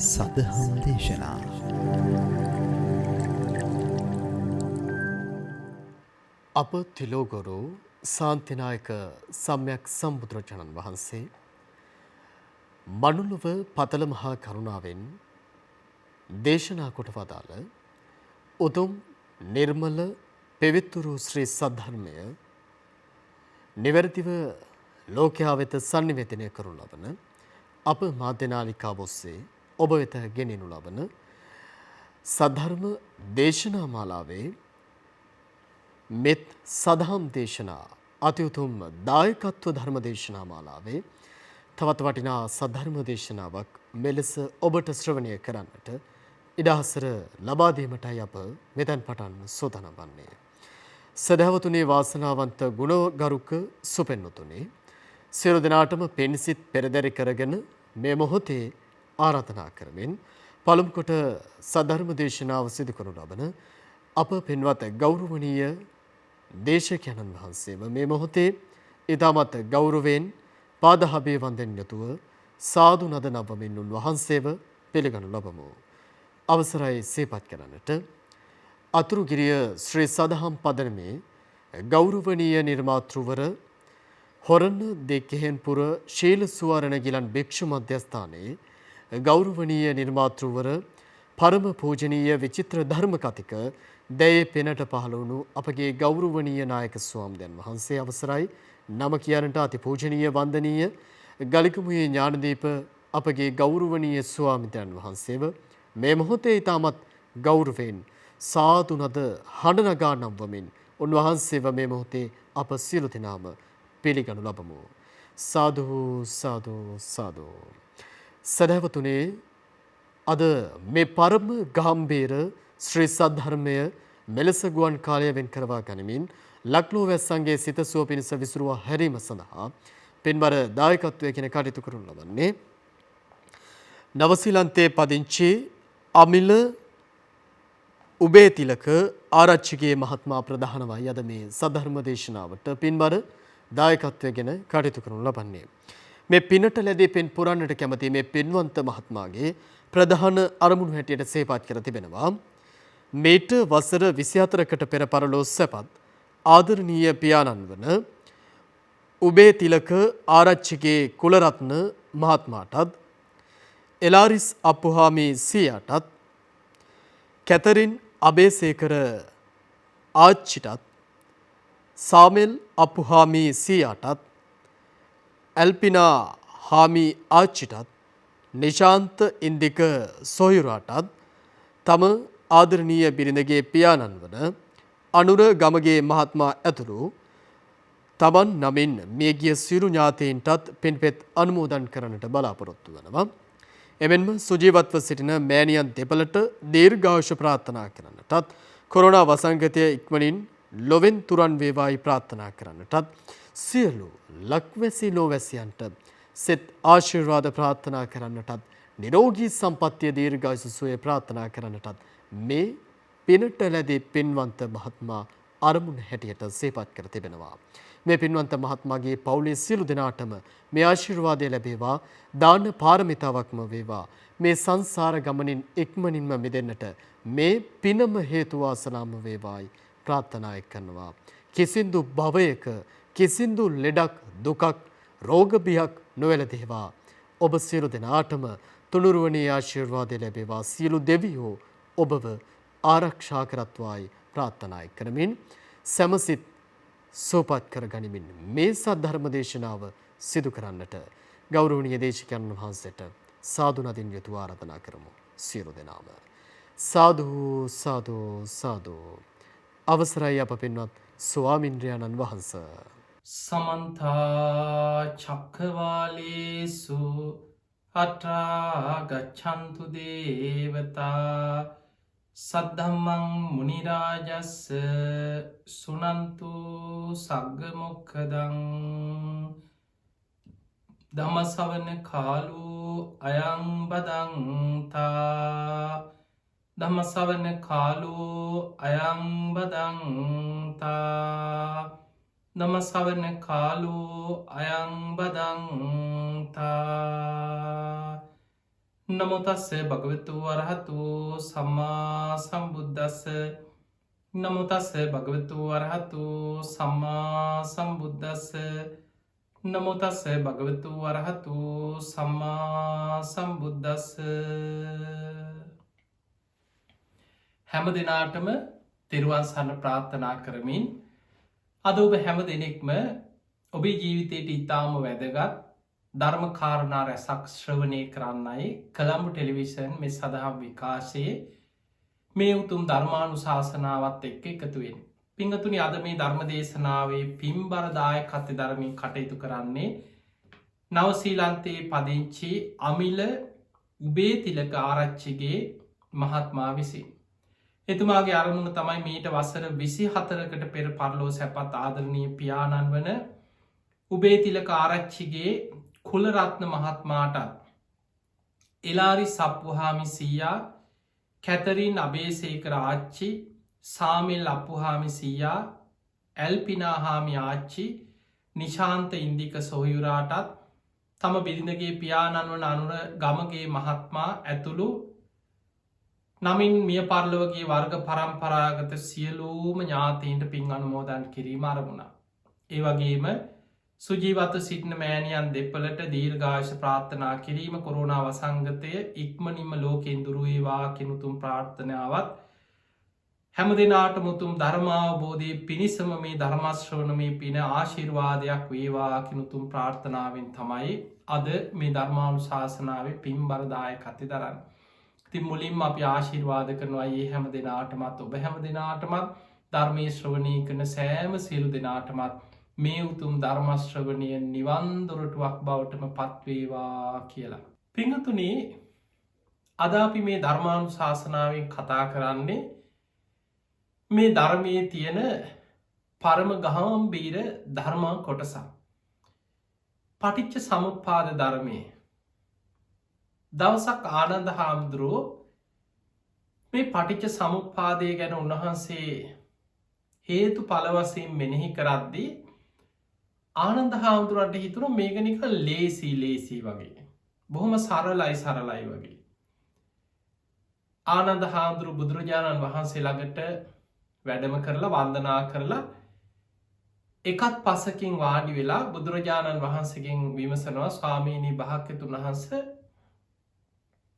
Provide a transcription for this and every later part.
සදහම් දේශනා අප තිලෝගොරු සාන්තිනායක සම්‍යක් සම්බුදුරජාණන් වහන්සේ මනුලොව පතල මහා කරුණාවෙන් දේශනා කොට වදාළ උතුම් නිර්මල පෙවිතුරු ශ්‍රී සද්ධර්මය නිවැරදිව ලෝකයා වෙත sannivedanaya කරනු ලබන අප මාධ්‍යනාලිකාව ඔස්සේ ඔබ වෙත ගෙනෙනු ලබන සද්ධර්ම දේශනා මාලාවේ මෙත් සදහම් දේශනා අති උතුම් දායකත්ව ධර්ම දේශනා මාලාවේ තවත් වටිනා සද්ධර්ම දේශනාවක් මෙලෙස ඔබට ශ්‍රවණය කරන්නට ඉඩහසර ලබා දීමටයි අප මෙතෙන් පටන් සූදානම් වන්නේ. සදහවතුනි වාසනාවන්ත ගුණගරුක සුපෙන්වතුනි සියලු දෙනාටම පින්සිත පෙරදරි කරගෙන මේ මොහොතේ ආරාධනා කරමින් පළමු කොට සද්ධර්ම දේශනාව සිදු කරනු ලබන අප පින්වත් ගෞරවනීය දේශකයන්න් වහන්සේව මේ මොහොතේ ඊටමත් ගෞරවයෙන් පාදහබේ වන්දන යතුව සාදු නද නවමින් උන්වහන්සේව පිළිගනු ලබමු. අවසරයි සේපත් කරන්නට අතුරුගිරිය ශ්‍රී සදහම් පදනමේ ගෞරවනීය නිර්මාතෘවර හොරණ දෙකෙහෙන්පුර ශීල සුවරණ ගිලන් භික්ෂු මධ්‍යස්ථානයේ ගෞරවනීය නිර්මාතෘවර පරම පූජනීය විචිත්‍ර ධර්ම කතික දැයේ පෙනට පහළ වුණු අපගේ ගෞරවනීය නායක ස්වාමීන් වහන්සේ අවසරයි නම කියන්නට අති පූජනීය වන්දනීය ගලිකමුවේ ඥානදීප අපගේ ගෞරවනීය ස්වාමීන් වහන්සේව මේ මොහොතේ ඊටමත් ගෞරවයෙන් සාදු නද හඬ නගා නම්වමින් උන්වහන්සේව මේ මොහොතේ අප සියලු දෙනාම පිළිගනු ලබමු. සාදු සාදු සාදු. සදහවතුනේ අද මේ පරම ගාම්භීර ශ්‍රී සද්ධර්මය මෙලෙස ගුවන් කාලය වෙන් කරවා ගනිමින් ලක්නෝ වැස්සන්ගේ සිත සුව පිණිස විසුරුවා හැරීම සඳහා පින්බර දායකත්වයකින කටයුතු කරනු ලබන්නේ නවසීලන්තයේ පදිංචි අමිල උබේතිලක ආරච්චිගේ මහත්මයා ප්‍රධානවයි අද මේ සද්ධර්ම දේශනාවට පින්බර දායකත්වයෙන් කටයුතු කරනු ලබන්නේ. මේ පිනට ලැබී පින් පුරන්නට කැමති මේ පින්වන්ත මහත්මයාගේ ප්‍රධාන අරමුණු හැටියට සේපත් කර තිබෙනවා. මේට වසර 24කට පෙර පරලෝ සැපත් ආදරණීය පියාණන් වන උබේ තිලක ආරච්චිගේ කුලරත්න මහත්මයාටත් එලාරිස් අප්පුහාමි සියාටත් කැතරින් අබේසේකර ආච්චිටත් සාමෙල් අප්පුහාමි සියාටත් ඇල්පිනා හාමි ආච්චිටත් නිශාන්ත ඉන්දික සොහිරාටත් තම ආදරණීය බිරිඳගේ පියාණන් වන අනුර ගමගේ මහත්මයා ඇතුළු තමන් නමින් මියගිය සියලු ඥාතීන්ටත් පින්පෙත් අනුමෝදන් කරන්නට බලාපොරොත්තු වෙනවා. එමෙන්ම සුජීවත්ව සිටින මෑණියන් දෙපළට දීර්ඝායුෂ ප්‍රාර්ථනා කරන්නටත් කොරෝනා වසංගතය ඉක්මනින් ලොවෙන් තුරන් වේවායි ප්‍රාර්ථනා කරන්නටත් සියලු ලක්වැසි ලෝවැසියන්ට සෙත් ආශිර්වාද ප්‍රාර්ථනා කරන්නටත් නිරෝගී සම්පන්නිය දීර්ඝායුෂ සුවය ප්‍රාර්ථනා කරන්නටත් මේ පිනට ලැබී පින්වන්ත මහත්මයා අරමුණ හැටියට සේපත් කර තිබෙනවා. මේ පින්වන්ත මහත්මයාගේ පවුලේ සියලු දෙනාටම මේ ආශිර්වාදය ලැබේවා, දාන පාරමිතාවක්ම වේවා. මේ සංසාර ගමනින් ඉක්මනින්ම මිදෙන්නට මේ පිනම හේතු වාසනාම වේවායි ප්‍රාර්ථනා කරනවා. කිසිදු භවයක කිසිදු ලෙඩක් දුකක් රෝග බියක් නොවැළදේවා. ඔබ සියලු දෙනාටම තුනුරුවනේ ආශිර්වාදය ලැබේවා. සියලු දෙවියෝ ඔබව ආරක්ෂා කරත්වායි ප්‍රාර්ථනා කරමින් සමසිත සෝපත් කර ගනිමින් මේ සද්ධර්ම දේශනාව සිදු කරන්නට ගෞරවනීය දේශකයන් වහන්සේට සාදු නදින් යතු ආරාධනා කරමු. සියලු දෙනාම සාදු සාදු සාදු. අවසරයි අප පින්වත් ස්වාමින්ද්‍රයන්න් වහන්සේ. සමන්ත චක්කවාලේසු අත්‍රා ගච්ඡන්තු දේවතා සද්ධම්මං මුනි රාජස්ස සුනන්තු සග්ග මොක්ඛදං ධම්මසවන කාලෝ අයං බදන්තා ධම්මසවන කාලෝ අයං බදන්තා නමස්කවන කාලෝ අයං බදන්තා නමෝ තස්ස භගවතු වරහතු සම්මා සම්බුද්දස්ස නමෝ තස්ස භගවතු වරහතු සම්මා සම්බුද්දස්ස නමෝ තස්ස භගවතු වරහතු සම්මා සම්බුද්දස්ස. හැම දිනාටම තෙරුවන් සරණ ප්‍රාර්ථනා කරමින් අද ඔබ හැම දෙනෙක්ම ඔබේ ජීවිතයට ඉතාම වැදගත් ධර්ම කාරණා රැසක් ශ්‍රවණය කරන්නයි කොළඹ ටෙලිවිෂන් මේ සදහම් විකාශයේ මේ උතුම් ධර්මානුශාසනාවත් එක්ක එකතු වෙන්නේ. පිංගතුනි, අද මේ ධර්ම දේශනාවේ පින්බර දායකත්වයෙන් ධර්මයෙන් කටයුතු කරන්නේ නවසීලන්තයේ පදිංචි අමිල උබේතිලක ආරච්චිගේ මහත්මයා විසින්. එතුමාගේ අරමුණ තමයි මීට වසර 24කට පෙර පරලෝ සැපත් ආදරණීය පියාණන් වන උබේතිලක ආරච්චිගේ කුලරත්න මහත්මයාටත් එලාරි සප්පුහාමි සීයා, කැතරින් අබේසේකර ආච්චි, සාමිල් අප්පුහාමි සීයා, ඇල්පිනාහාමි ආච්චි, නිශාන්ත ඉන්දික සොහයුරාටත් තම බිරිඳගේ පියාණන් වන අනුර ගමගේ මහත්මයා ඇතුළු නමින් මිය පරලොවගේ වර්ග පරම්පරාගත සියලූම ඥාතීන්ට පින් අනුමෝදන් කිරීම අරමුණා. ඒ වගේම සුජීවත සිටින මෑණියන් දෙපළට දීර්ඝායුෂ ප්‍රාර්ථනා කිරීම, කොරෝනා වසංගතය ඉක්මනින්ම ලෝකෙන් දුරු වේවා කියන උතුම් ප්‍රාර්ථනාවත් හැම දිනාටම උතුම් ධර්මාවබෝධයේ පිණිසම මේ ධර්ම ශ්‍රවණමේ පින ආශිර්වාදයක් වේවා කියන උතුම් ප්‍රාර්ථනාවෙන් තමයි අද මේ ධර්මානුශාසනාවේ පින්බර දායකත්වය දරන්නේ. ඉතින් මුලින්ම අපි ආශිර්වාද කරනවා මේ හැම දිනාටමත් ඔබ හැම දිනාටමත් ධර්මයේ ශ්‍රවණය කරන සෑම සියලු දිනාටමත් මේ උතුම් ධර්ම ශ්‍රවණය නිවන් දොරටුවක් බවටම පත්වේවා කියලා. පිංගතුනි, අද අපි මේ ධර්මානුශාසනාවෙන් කතා කරන්නේ මේ ධර්මයේ තියෙන පරම ගාම්භීර ධර්ම කොටසක්. පටිච්ච සමුප්පාද ධර්මයේ දවසක් ආනන්ද හාමුදුරුවෝ මේ පටිච්ච සමුප්පාදය ගැන උන්වහන්සේ හේතු ඵල වශයෙන් මෙනෙහි කරද්දී ආනන්ද හාමුදුරුවන්ට හිතුණා මේක නිකන් ලේසි වගේ. බොහොම සරලයි වගේ. ආනන්ද හාමුදුරුවෝ බුදුරජාණන් වහන්සේ ළඟට වැඩම කරලා වන්දනා කරලා එකත් පසකින් වාඩි වෙලා බුදුරජාණන් වහන්සේගෙන් විමසනවා, ස්වාමීනි භාග්‍යවතුන් වහන්සේ,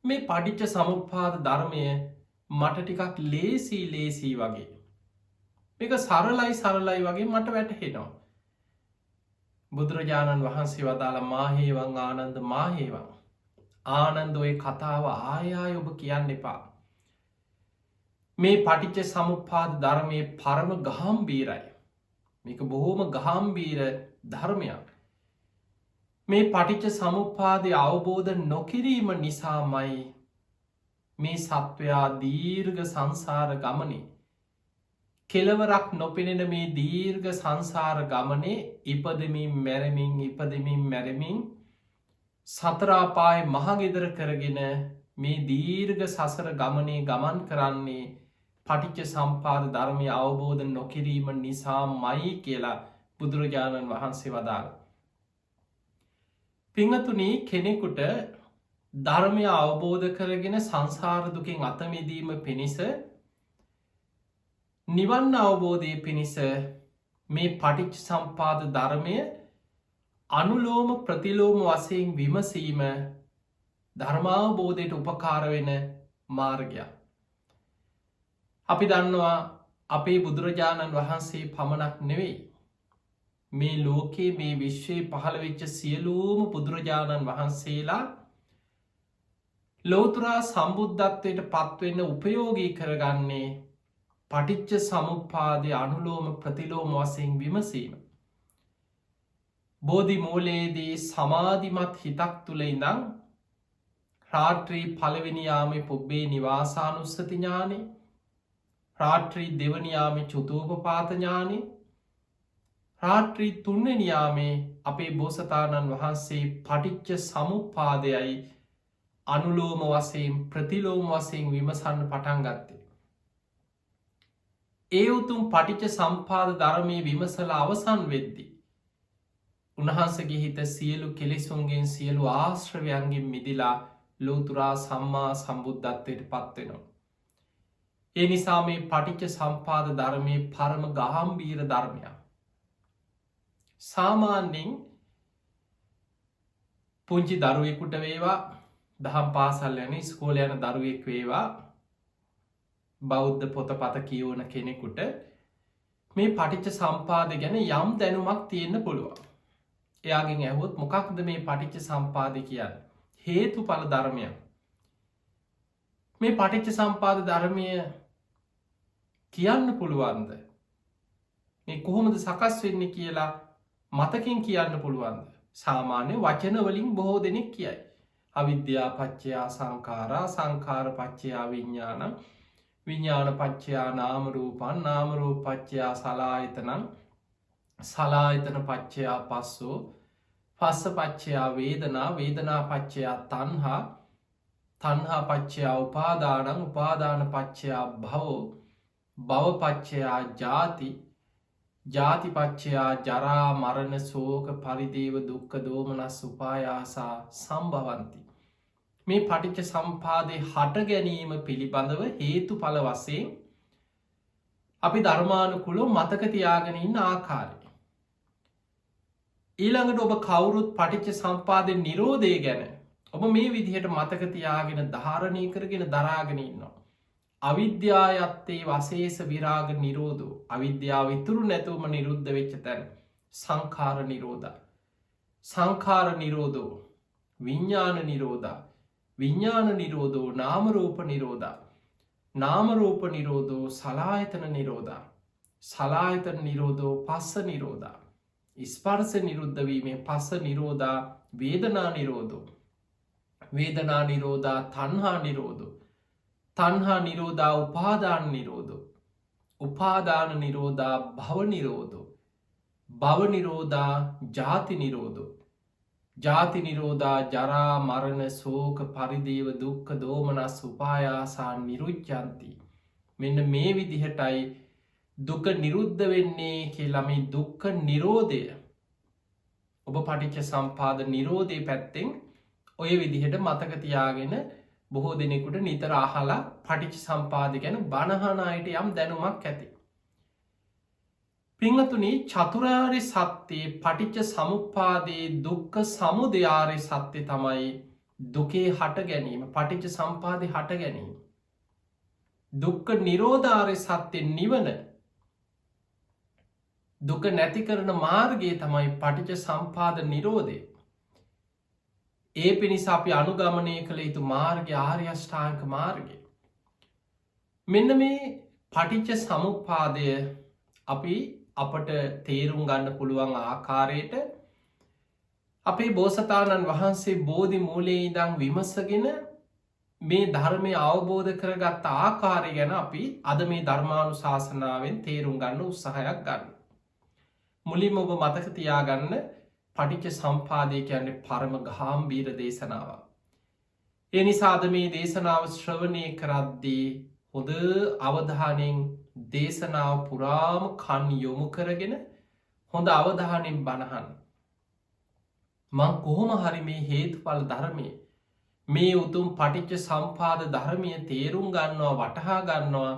මේ පටිච්ච සමුප්පාද ධර්මය මට ටිකක් ලේසි වගේ. මේක සරලයි වගේ මට වැටහෙනවා. බුදුරජාණන් වහන්සේ වදාළ මාහේවං ආනන්ද මාහේවං. ආනන්ද, ඔය කතාව ආය ඔබ කියන්න එපා. මේ පටිච්ච සමුප්පාද ධර්මයේ පරම ගාම්භීරයි. මේක බොහොම ගාම්භීර ධර්මයක්. මේ පටිච්ච සමුප්පාදය අවබෝධ නොකිරීම නිසාමයි මේ සත්වයා දීර්ඝ සංසාර ගමනේ, කෙලවරක් නොපෙනෙන මේ දීර්ඝ සංසාර ගමනේ ඉපදෙමින් මැරෙමින් සතර අපායේ මහගෙදර කරගෙන මේ දීර්ඝ සසර ගමනේ ගමන් කරන්නේ පටිච්ච සමුප්පාද ධර්මය අවබෝධ නොකිරීම නිසාමයි කියලා බුදුරජාණන් වහන්සේ වදාළා. පිංගතුනි, කෙනෙකුට ධර්මය අවබෝධ කරගෙන සංසාර දුකෙන් අත මිදීම පිණිස, නිවන් අවබෝධය පිණිස මේ පටිච්ච සමුප්පාද ධර්මය අනුලෝම ප්‍රතිලෝම වශයෙන් විමසීම ධර්මාවබෝධයට උපකාර වෙන මාර්ගයක්. අපි දන්නවා අපේ බුදුරජාණන් වහන්සේ පමණක් නෙවෙයි, මේ ලෝකයේ මේ විශ්වයේ පහළ වෙච්ච සියලුම බුදුරජාණන් වහන්සේලා ලෝතුරා සම්බුද්ධත්වයට පත්වෙන්න උපයෝගී කරගන්නේ පටිච්ච සමුප්පාදය අනුලෝම ප්‍රතිලෝම වශයෙන් විමසීම. බෝධි මූලයේදී සමාධිමත් හිතක් තුළ ඉඳන් රාත්‍රී පළවෙනි යාමේ පුබ්බේ නිවාසානුස්සති ඥානෙ, රාත්‍රී දෙවනි යාමේ චුතූපපාත ඥානෙ, රාත්‍රී තුන්වෙනි යාමේ අපේ බෝසතාණන් වහන්සේ පටිච්ච සමුප්පාදයයි අනුලෝම වශයෙන් ප්‍රතිලෝම වශයෙන් විමසන්න පටන් ගත්තේ. ඒ උතුම් පටිච්ච සමුප්පාද ධර්මයේ විමසලා අවසන් වෙද්දී උන්වහන්සේගේ හිත සියලු කෙලෙසුන්ගෙන් සියලු ආශ්‍රවයන්ගෙන් මිදිලා ලෝතුරා සම්මා සම්බුද්ධත්වයට පත්වෙනවා. ඒ නිසා මේ පටිච්ච සම්පාද ධර්මය පරම ගාම්භීර ධර්මයක්. සාමාන්‍යයෙන් පුංචි දරුවෙකුට වේවා දහම් පාසල් යන ස්කෝල යන දරුවෙක් වේවා බෞද්ධ පොතපත කියවන කෙනෙකුට මේ පටිච්ච සම්පාද ගැන යම් දැනුමක් තියෙන්න පුළුවන්. එයාගෙන් ඇහුවොත් මොකක්ද මේ පටිච්ච සම්පාද කියන්න? හේතුඵල ධර්මයක්. මේ පටිච්ච සම්පාද ධර්මය කියන්න පුළුවන්ද? මේ කොහොමද සකස් වෙන්නේ කියලා මතකින් කියන්න පුළුවන්ද? සාමාන්‍ය වචන වලින් බොහෝ දෙනෙක් කියයි. අවිද්‍යා පච්චයා සංඛාරා, සංඛාර පච්චයා විඥානං, විඥාන පච්චයා නාම රූපං, නාම රූප පච්චයා සලආයතනං, සලආයතන පච්චයා පස්සෝ, පස්ස පච්චයා වේදනා, වේදනා පච්චයා තණ්හා, තණ්හා පච්චයා උපාදානං, උපාදාන පච්චයා භවෝ, භව පච්චයා ජාති, ජාති පච්චයා ජරා මරණ ශෝක පරිදේව දුක්ඛ දෝමනස් උපායාසා සම්භවಂತಿ. මේ පටිච්ච සම්පාදේ හට ගැනීම පිළිබඳව හේතුඵල වශයෙන් අපි ධර්මානුකූලව මතක තියාගෙන ඉන්න ආකාරය. ඊළඟට ඔබ කවුරුත් පටිච්ච සම්පාදේ නිරෝධය ගැන ඔබ මේ විදිහට මතක තියාගෙන ධාරණය කරගෙන දරාගෙන ඉන්නවා. අවිද්‍යායත්තේ වශේෂ විරාග නිරෝධෝ, අවිද්‍යාව ඉතුරු නැතුවම නිරුද්ධ වෙච්ච තැන සංඛාර නිරෝධා, සංඛාර නිරෝධෝ, විඥාන නිරෝධා, විඥාන නිරෝධෝ, නාම රූප නිරෝධා, නාම රූප නිරෝධෝ, සලආයතන නිරෝධා, සලආයතන නිරෝධෝ, පස්ස නිරෝධා, ස්පර්ශ නිරුද්ධ වීමෙන් පස්ස නිරෝධා, වේදනා නිරෝධෝ, වේදනා නිරෝධා, තණ්හා නිරෝධෝ, තණ්හා නිරෝධා, උපාදාන නිරෝධෝ, උපාදාන නිරෝධා, භව නිරෝධෝ, භව නිරෝධා, ජාති නිරෝධෝ, ජාති නිරෝධා, ජරා මරණ ශෝක පරිදේව දුක්ඛ දෝමනස් උපායාසා නිරුච්ඡanti. මෙන්න මේ විදිහටයි දුක නිරුද්ධ වෙන්නේ කියලා මේ දුක්ඛ නිරෝධය ඔබ පටිච්ච සම්පාද නිරෝධය පැත්තෙන් ඔය විදිහට මතක තියාගෙන බොහෝ දෙනෙකුට නිතර අහලා පටිච්ච සම්පාද ගැන බණහන අයට යම් දැනුමක් ඇති. පින්වතුනි, චතුරාර්ය සත්‍යයේ පටිච්ච සමුප්පාදේ දුක්ඛ සමුදය ආර්ය සත්‍ය තමයි දුකේ හට ගැනීම, පටිච්ච සම්පාදේ හට ගැනීම. දුක්ඛ නිරෝධ ආර්ය සත්‍ය නිවන, දුක නැති කරන මාර්ගය තමයි පටිච්ච සම්පාද නිරෝධය. ඒ පිණිස අපි අනුගමනය කළ යුතු මාර්ගය ආර්ය අෂ්ටාංග මාර්ගය. මෙන්න මේ පටිච්ච සමුප්පාදය අපි අපට තේරුම් ගන්න පුළුවන් ආකාරයට අපේ බෝසතාණන් වහන්සේ බෝධි මූලයේ ඉඳන් විමසගෙන මේ ධර්මය අවබෝධ කරගත් ආකාරය ගැන අපි අද මේ ධර්මානුශාසනාවෙන් තේරුම් ගන්න උත්සාහයක් ගන්න. මුලින්ම ඔබ මතක තියාගන්න, පටිච්ච සම්පාදය කියන්නේ පරම ගාම්භීර දේශනාවක්. ඒ නිසා අද මේ දේශනාව ශ්‍රවණය කරද්දී හොඳ අවධානයෙන් දේශනාව පුරාම කන් යොමු කරගෙන හොඳ අවධානයෙන් බණහන්. මං කොහොම හරි මේ හේතුඵල ධර්මය, මේ උතුම් පටිච්ච සම්පාද ධර්මය තේරුම් ගන්නවා, වටහා ගන්නවා,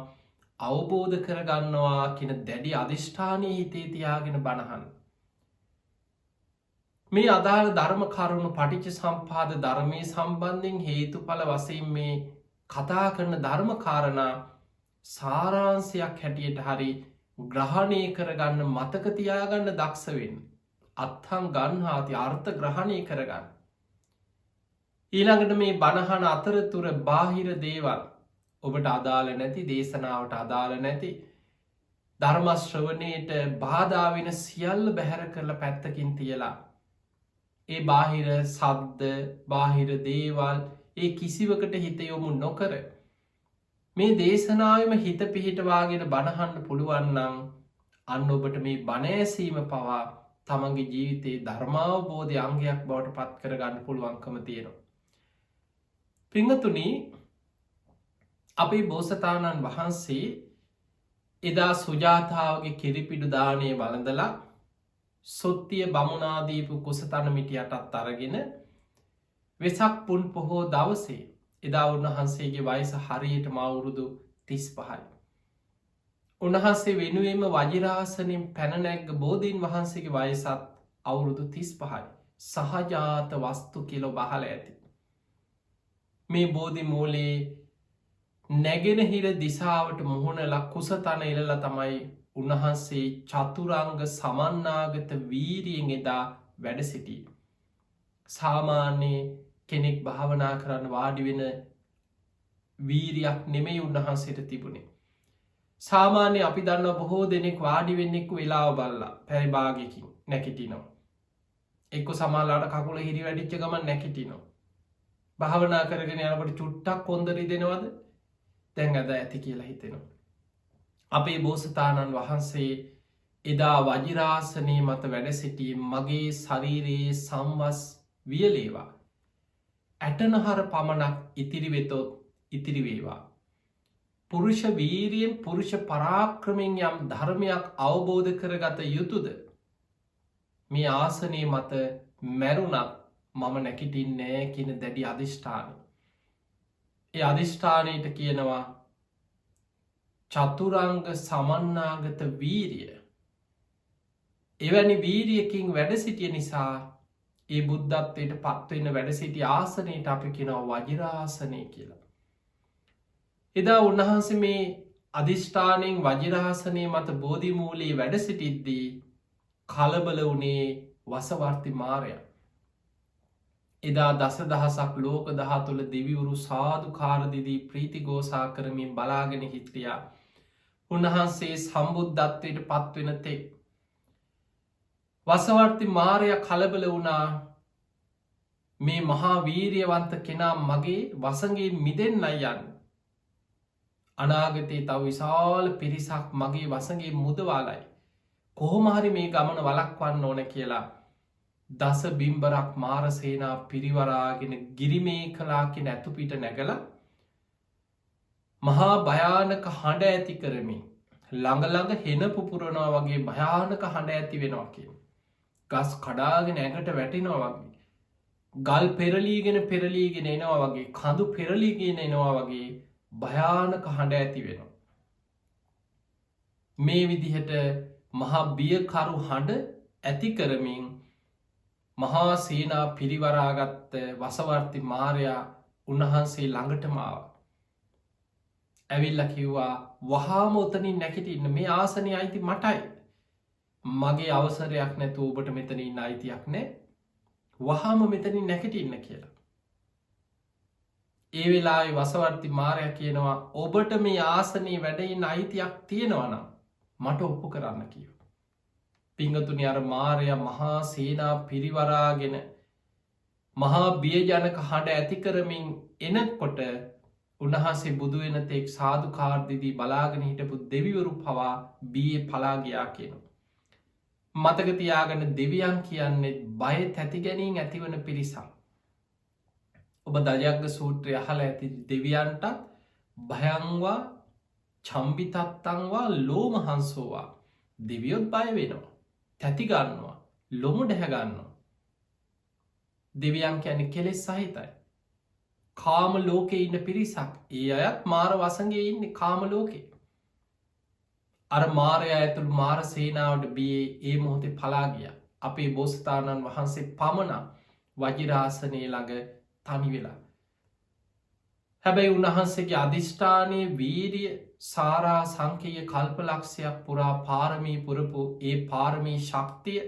අවබෝධ කරගන්නවා කියන දැඩි අධිෂ්ඨානය හිතේ තියාගෙන බණහන්. මේ අදාළ ධර්ම කරුණු පටිච්ච සම්පාද ධර්මයේ සම්බන්ධයෙන් හේතුඵල වශයෙන් මේ කතා කරන ධර්ම කාරණා සාරාංශයක් හැටියට හරි ග්‍රහණය කරගන්න, මතක තියාගන්න දක්ෂ වෙන්න. අත්හං ගන්හාති, අර්ථ ග්‍රහණය කරගන්න. ඊළඟට මේ බණහන අතරතුර බාහිර දේවල්, ඔබට අදාළ නැති, දේශනාවට අදාළ නැති, ධර්ම ශ්‍රවණයට බාධා වෙන සියල්ල බැහැර කරලා පැත්තකින් තියලා ඒ බාහිර සද්ද, බාහිර දේවල්, ඒ කිසිවකට හිත යොමු නොකර මේ දේශනාවෙම හිත පිහිටවාගෙන බණහන්න පුළුවන් නම් අන්න ඔබට මේ බණ ඇසීම පවා තමන්ගේ ජීවිතයේ ධර්මාවබෝධයේ අංගයක් බවට පත් කරගන්න පුළුවන්කම තියෙනවා. පින්වතුනි, අපේ බෝසතාණන් වහන්සේ එදා සුජාතාවගේ කිරිපිඩු දාණය වළඳලා සොත්තිය බමුණා දීපු කුසතන මිටියටත් අරගෙන වෙසක් පුන් පොහෝ දවසේ එදා උන්වහන්සේගේ වයස හරියටම අවුරුදු 35යි. උන්වහන්සේ වෙනුවෙන්ම වජිරාසනයෙන් පැනනැග්ග බෝධීන් වහන්සේගේ වයසත් අවුරුදු 35යි. සහජාත වස්තු කියලෝ බහල ඇති. මේ බෝධි මූලේ නැගෙනහිර දිසාවට මුහුණලා කුසතන එලල තමයි උන්වහන්සේ චතුරංග සමන්නාගත වීරියෙන් එදා වැඩ සිටී. සාමාන්‍යයේ කෙනෙක් භාවනා කරන්න වාඩි වෙන වීරියක් නෙමෙයි උන්වහන්සේට තිබුණේ. සාමාන්‍ය අපි දන්න බොහෝ දෙනෙක් වාඩි වෙන්නෙක්කු වෙලාව බල්ලා පැරිභාගකින් නැකිටිනවා. එක්ක සමාලාට කකුල හිරි වැඩිච්ච ගමන් නැකිටිනවා. භාවනා කරගෙන යනකට චුට්ටක් කොන්දරි දෙනවද දැන් ඇද ඇති කියලා හිතෙනවා. අපේ බෝසතාණන් වහන්සේ එදා වජිරාසනය මත වැඩ සිටිය මගේ ශරීරයේ සම්වස් වියලේවා. ඇටනහර පමණක් ඉතිරිවෙතොත් ඉතිරිවේවා. පුරුෂ වීරියෙන් පුරුෂ පරාක්‍රමෙන් යම් ධර්මයක් අවබෝධ කරගත යුතුද. මේ ආසනය මත මැරුණත් මම නැකිටින්නේ කියන දැඩි අධිෂ්ඨාන. ඒ අධිෂ්ඨානයට කියනවා චතුරංග සමන්නාගත වීරිය. එවැනි වීරියකින් වැඩ සිටිය නිසා ඒ බුද්ධත්වයට පත්වවෙන්න වැඩ සිටි ආසනයට අපි කෙනවා වජිරාසනය කියලා. එදා උන්වහන්සේ මේ අධිෂ්ඨානයෙන් වජිරාසනය මත බෝධිමූලයේ වැඩ සිටිද්දී කලබල වනේ වසවර්ති මාරය. එදා දස දහසක් ලෝක දහ තුළ දෙවිවුරු සාධු කාරදිදී ප්‍රීතිගෝසා කරමින් බලාගෙන හිටියා. උන්වහන්සේ සම්බුද්ධත්වයට පත්වෙන තෙක්. වසවර්ති මාරය කලබල වුණා මේ මහා වීරියවන්ත කෙනා මගේ වසගේ මිදෙන්න යන්න. අනාගතයේ තව විශාල පිරිසක් මගේ වසගේ මුදවාලයි. කොහොමහරි මේ ගමන වලක්වන්න ඕන කියලා දස බිම්බරක් මාරසේනා පිරිවරාගෙන ගිරිමේ කලාකෙන ඇතුපිට නැගල මහා භයානක හඬ ඇති කරමින් ළඟළඟ හෙන පුපුරනවා වගේ භයානක හඬ ඇති වෙනවා කිය. ගස් කඩාගෙන ඇඟට වැටෙනවා වගේ. ගල් පෙරලීගෙන එනවා වගේ කඳු පෙරලීගෙන එනවා වගේ භයානක හඬ ඇති වෙනවා. මේ විදිහට මහා බියකරු හඬ ඇති කරමින් මහා සේනා පිරිවරාගත්ත වසවර්ති මාරයා උන්වහන්සේ ළඟටමාව. ඇවිල්ල කිව්වා වහාම උතනින් නැකිටඉන්න මේ ආසනය අයිති මටයි. මගේ අවසරයක් නැතු ඔබට මෙතනින් අයිතියක් නෑ වහාම මෙතනින් නැකිටඉන්න කියලා. ඒ වෙලා වසවර්ති මාරය කියනවා ඔබට මේ ආසනී වැඩයින් අයිතියක් තියෙනවනම් මට ඔප්පු කරන්න කියව. පිංගතුනි අර මාරය මහා සේනා පිරිවරාගෙන මහා බියජනක හඬ ඇති කරමින් එනකොට උන්වහන්සේ බුදුවෙන තෙක් සාධු කාර්දිදී බලාගෙන හිටපු දෙවිවරු පවා බියේ පලාගයා කියනවා. මතකතියාගන දෙවියන් කියන්නේ බය තැති ගැනීම් ඇතිවන පිරිසක්. ඔබ දජග්ග සූත්‍රය අහල ඇති දෙවියන්ටත් භයංවා චම්බිතත්තංවා ලෝමහන්සෝවා දෙවියොත් බය වෙනවා. තැතිගන්නවා ලොමු ඩැහැගන්නවා. දෙවියන් කියන කෙලෙස් සහිතයි. කාම ලෝකෙ ඉන්න පිරිසක් ඒ අයත් මාර වසගේ ඉන්න කාම ලෝකේ. අර මාරය ඇතුළ මාර සේනාවට බියේ ඒ මොහොතේ පලාගිය. අපේ බෝසතාණන් වහන්සේ පමණ වජිරාසනය ළඟ තනි වෙලා. හැබැයි උන්වහන්සේගේ අධිෂ්ඨානයේ වීරිය සාරා සංකීය කල්පලක්ෂයක් පුරා පාරමී පුරපු ඒ පාරමී ශක්තිය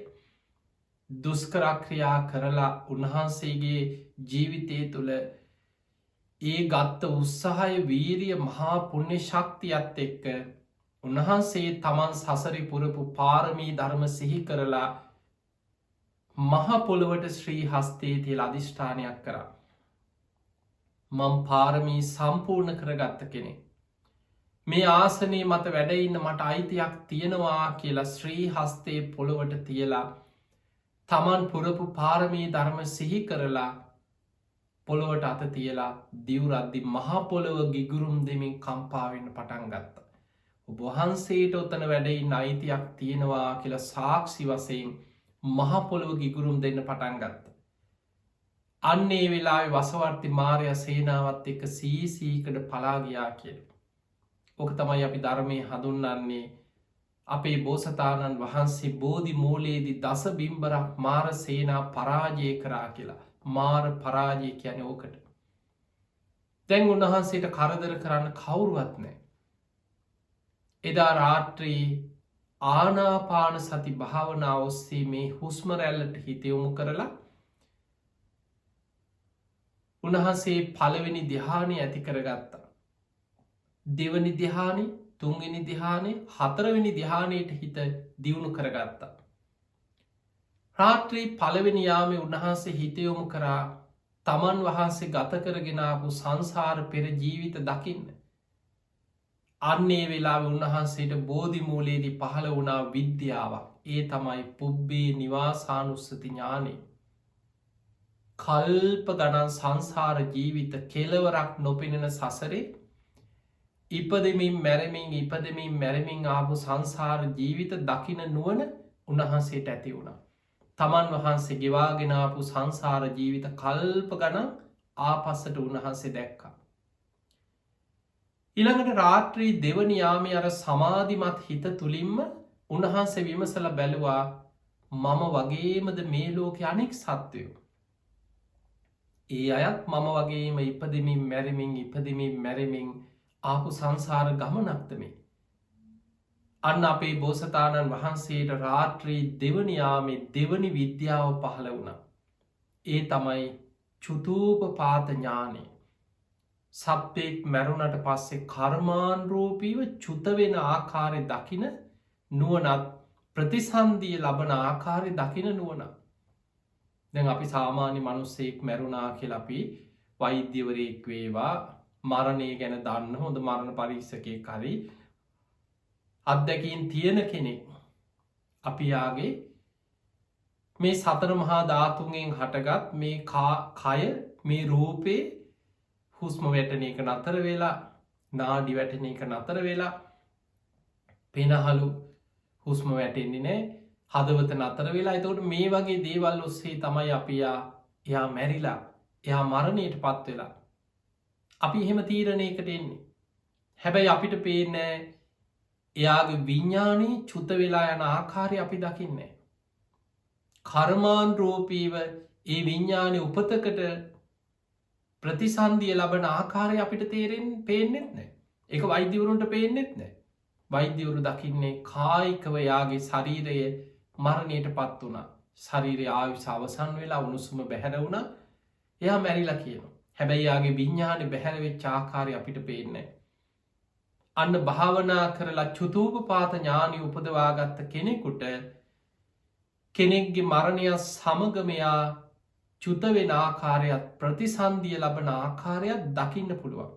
දුස්කරක්‍රියා කරලා උන්වහන්සේගේ ජීවිතය තුළ ඒ ගත්ත උත්සාහය වීරිය මහා පුුණ්‍ය ශක්තියත් එක්ක උන්වහන්සේ තමන් සසරි පුරපු පාරමී ධර්ම සිහි කරලා මහපොළොවට ශ්‍රී හස්තේ තියල අධිෂ්ඨානයක් කරා. මං පාරමී සම්පූර්ණ කරගත්ත කෙනෙ. මේ ආසනී මත වැඩඉන්න මට අයිතියක් තියෙනවා කියලා ශ්‍රී හස්තේ පොළොවට තියලා තමන් පුරපු පාරමී ධර්ම සිහි කරලා පොළොවට අත තියලා දිවරද්දි මහපොළොව ගිගුරුම් දෙමින් කම්පාවෙන්න පටන් ගත්ත. ඔබහන්සේට ඔත්තන වැඩයින්න අයිතියක් තියෙනවා කියලා සාක්ෂි වසයෙන් මහපොළොව ගිගුරුම් දෙන්න පටන් ගත්ත. අන්නේ වෙලාවේ වසවර්ති මාරයා සේනාවත් එක්ක සීසීකට පලා ගියා කියලා. ඕක තමයි අපි ධර්මයේ හඳුන්වන්නේ අපේ බෝසතාණන් වහන්සේ බෝධි මූලයේදී දස බිම්බරක් මාර සේනා පරාජය කරා කියලා. මාර පරාජය කියන්නේ ඕකට. දැන් උන්වහන්සේට කරදර කරන්න කවුරුවත් නෑ. එදා රාත්‍රී ආනාපාන සති භාවනාව ඔස්සේ මේ හුස්ම රැල්ලට හිත යොමු කරලා උන්වහන්සේ පළවෙනි ධ්‍යානය ඇති කරගත්තා. දෙවනි ධ්‍යානෙ, තුන්වෙනි ධ්‍යානෙ, හතරවෙනි ධ්‍යානයට හිත දියුණු කරගත්තා. රාත්‍රී පළවෙනි යාමේ උන්වහන්සේ හිත යොමු කරා තමන් වහන්සේ ගත කරගෙන ආපු සංසාර පෙර ජීවිත දකින්න. අන්නේ වෙලාවේ උන්වහන්සේට බෝධි මූලයේදී පහළ වුණා විද්‍යාවක්. ඒ තමයි පුබ්බේ නිවාසානුස්සති ඥානෙ. කල්ප ගණන් සංසාර ජීවිත කෙලවරක් නොපෙනෙන සසරේ ඉපදමින් මැරමින් ආපු සංසාර ජීවිත දකින නුවණ උන්වහන්සේට ඇති වුණා. තමන් වහන්සේ ගෙවාගෙන ආපු සංසාර ජීවිත කල්ප ගණන් ආපස්සට උන්වහන්සේ දැක්කා. ඊළඟට රාත්‍රී දෙවනි යාමේ අර සමාධිමත් හිත තුලින්ම උන්වහන්සේ විමසලා බැලුවා මම වගේමද මේ ලෝකේ අනෙක් සත්වයෝ. ඒ අයත් මම වගේම ඉපදෙමින් මැරෙමින් ආපු සංසාර ගමනක්ද මේ. අන්න අපේ බෝසතාණන් වහන්සේට රාත්‍රී දෙවනි යාමේ දෙවනි විද්‍යාව පහළ වුණා. ඒ තමයි චුතූපපාත ඥානෙ. සත්වෙක් මැරුණට පස්සේ කර්මානුරූපීව චුත වෙන ආකාරය දකින නුවණත් ප්‍රතිසන්දිය ලබන ආකාරය දකින නුවණත්. දැන් අපි සාමාන්‍ය මිනිස්සෙක් මැරුණා කියලා අපි වෛද්‍යවරයෙක් වේවා මරණය ගැන දන්න හොඳ මරණ පරීක්ෂකයෙක් හරි අත්දැකීම් තියෙන කෙනෙක් අපි යාගේ මේ සතර මහා ධාතුන්ගෙන් හටගත් මේ කය මේ රූපේ හුස්ම වැටෙන එක නතර වෙලා නාඩි වැටෙන එක නතර වෙලා පෙනහලු හුස්ම වැටෙන්නේ නෑ හදවත නතර වෙලා. එතකොට මේ වගේ දේවල් ඔස්සේ තමයි අපි එයා මැරිලා එයා මරණයට පත් වෙලා අපි එහෙම තීරණයකට එන්නේ. හැබැයි අපිට පේන්නේ එයාගේ විඤ්ඤාණය චුත වෙලා යන ආකාරය අපි දකින්නේ. කර්මානුරූපීව ඒ විඤ්ඤාණය උපතකට ප්‍රතිසන්දිය ලබන ආකාරය අපිට පේන්නෙත් නෑ. ඒක වෛද්‍යවරුන්ට පේන්නෙත් නෑ. වෛද්‍යවරු දකින්නේ කායිකව යාගේ ශරීරය මරණයට පත් වුණා. ශරීරයේ ආයුෂ අවසන් වෙලා උණුසුම බැහැර වුණා. එයා මැරිලා කියනවා. හැබැයි යාගේ විඤ්ඤාණය බැහැර වෙච්ච ආකාරය අපිට පේන්නේ නෑ. අන්න භාවනා කරලා චුතූපපාත ඥානි උපදවාගත්ත කෙනෙකුට කෙනෙක්ගේ මරණය සමගම යා චුත වෙන ආකාරයත් ප්‍රතිසන්දිය ලබන ආකාරයක් දකින්න පුළුවන්.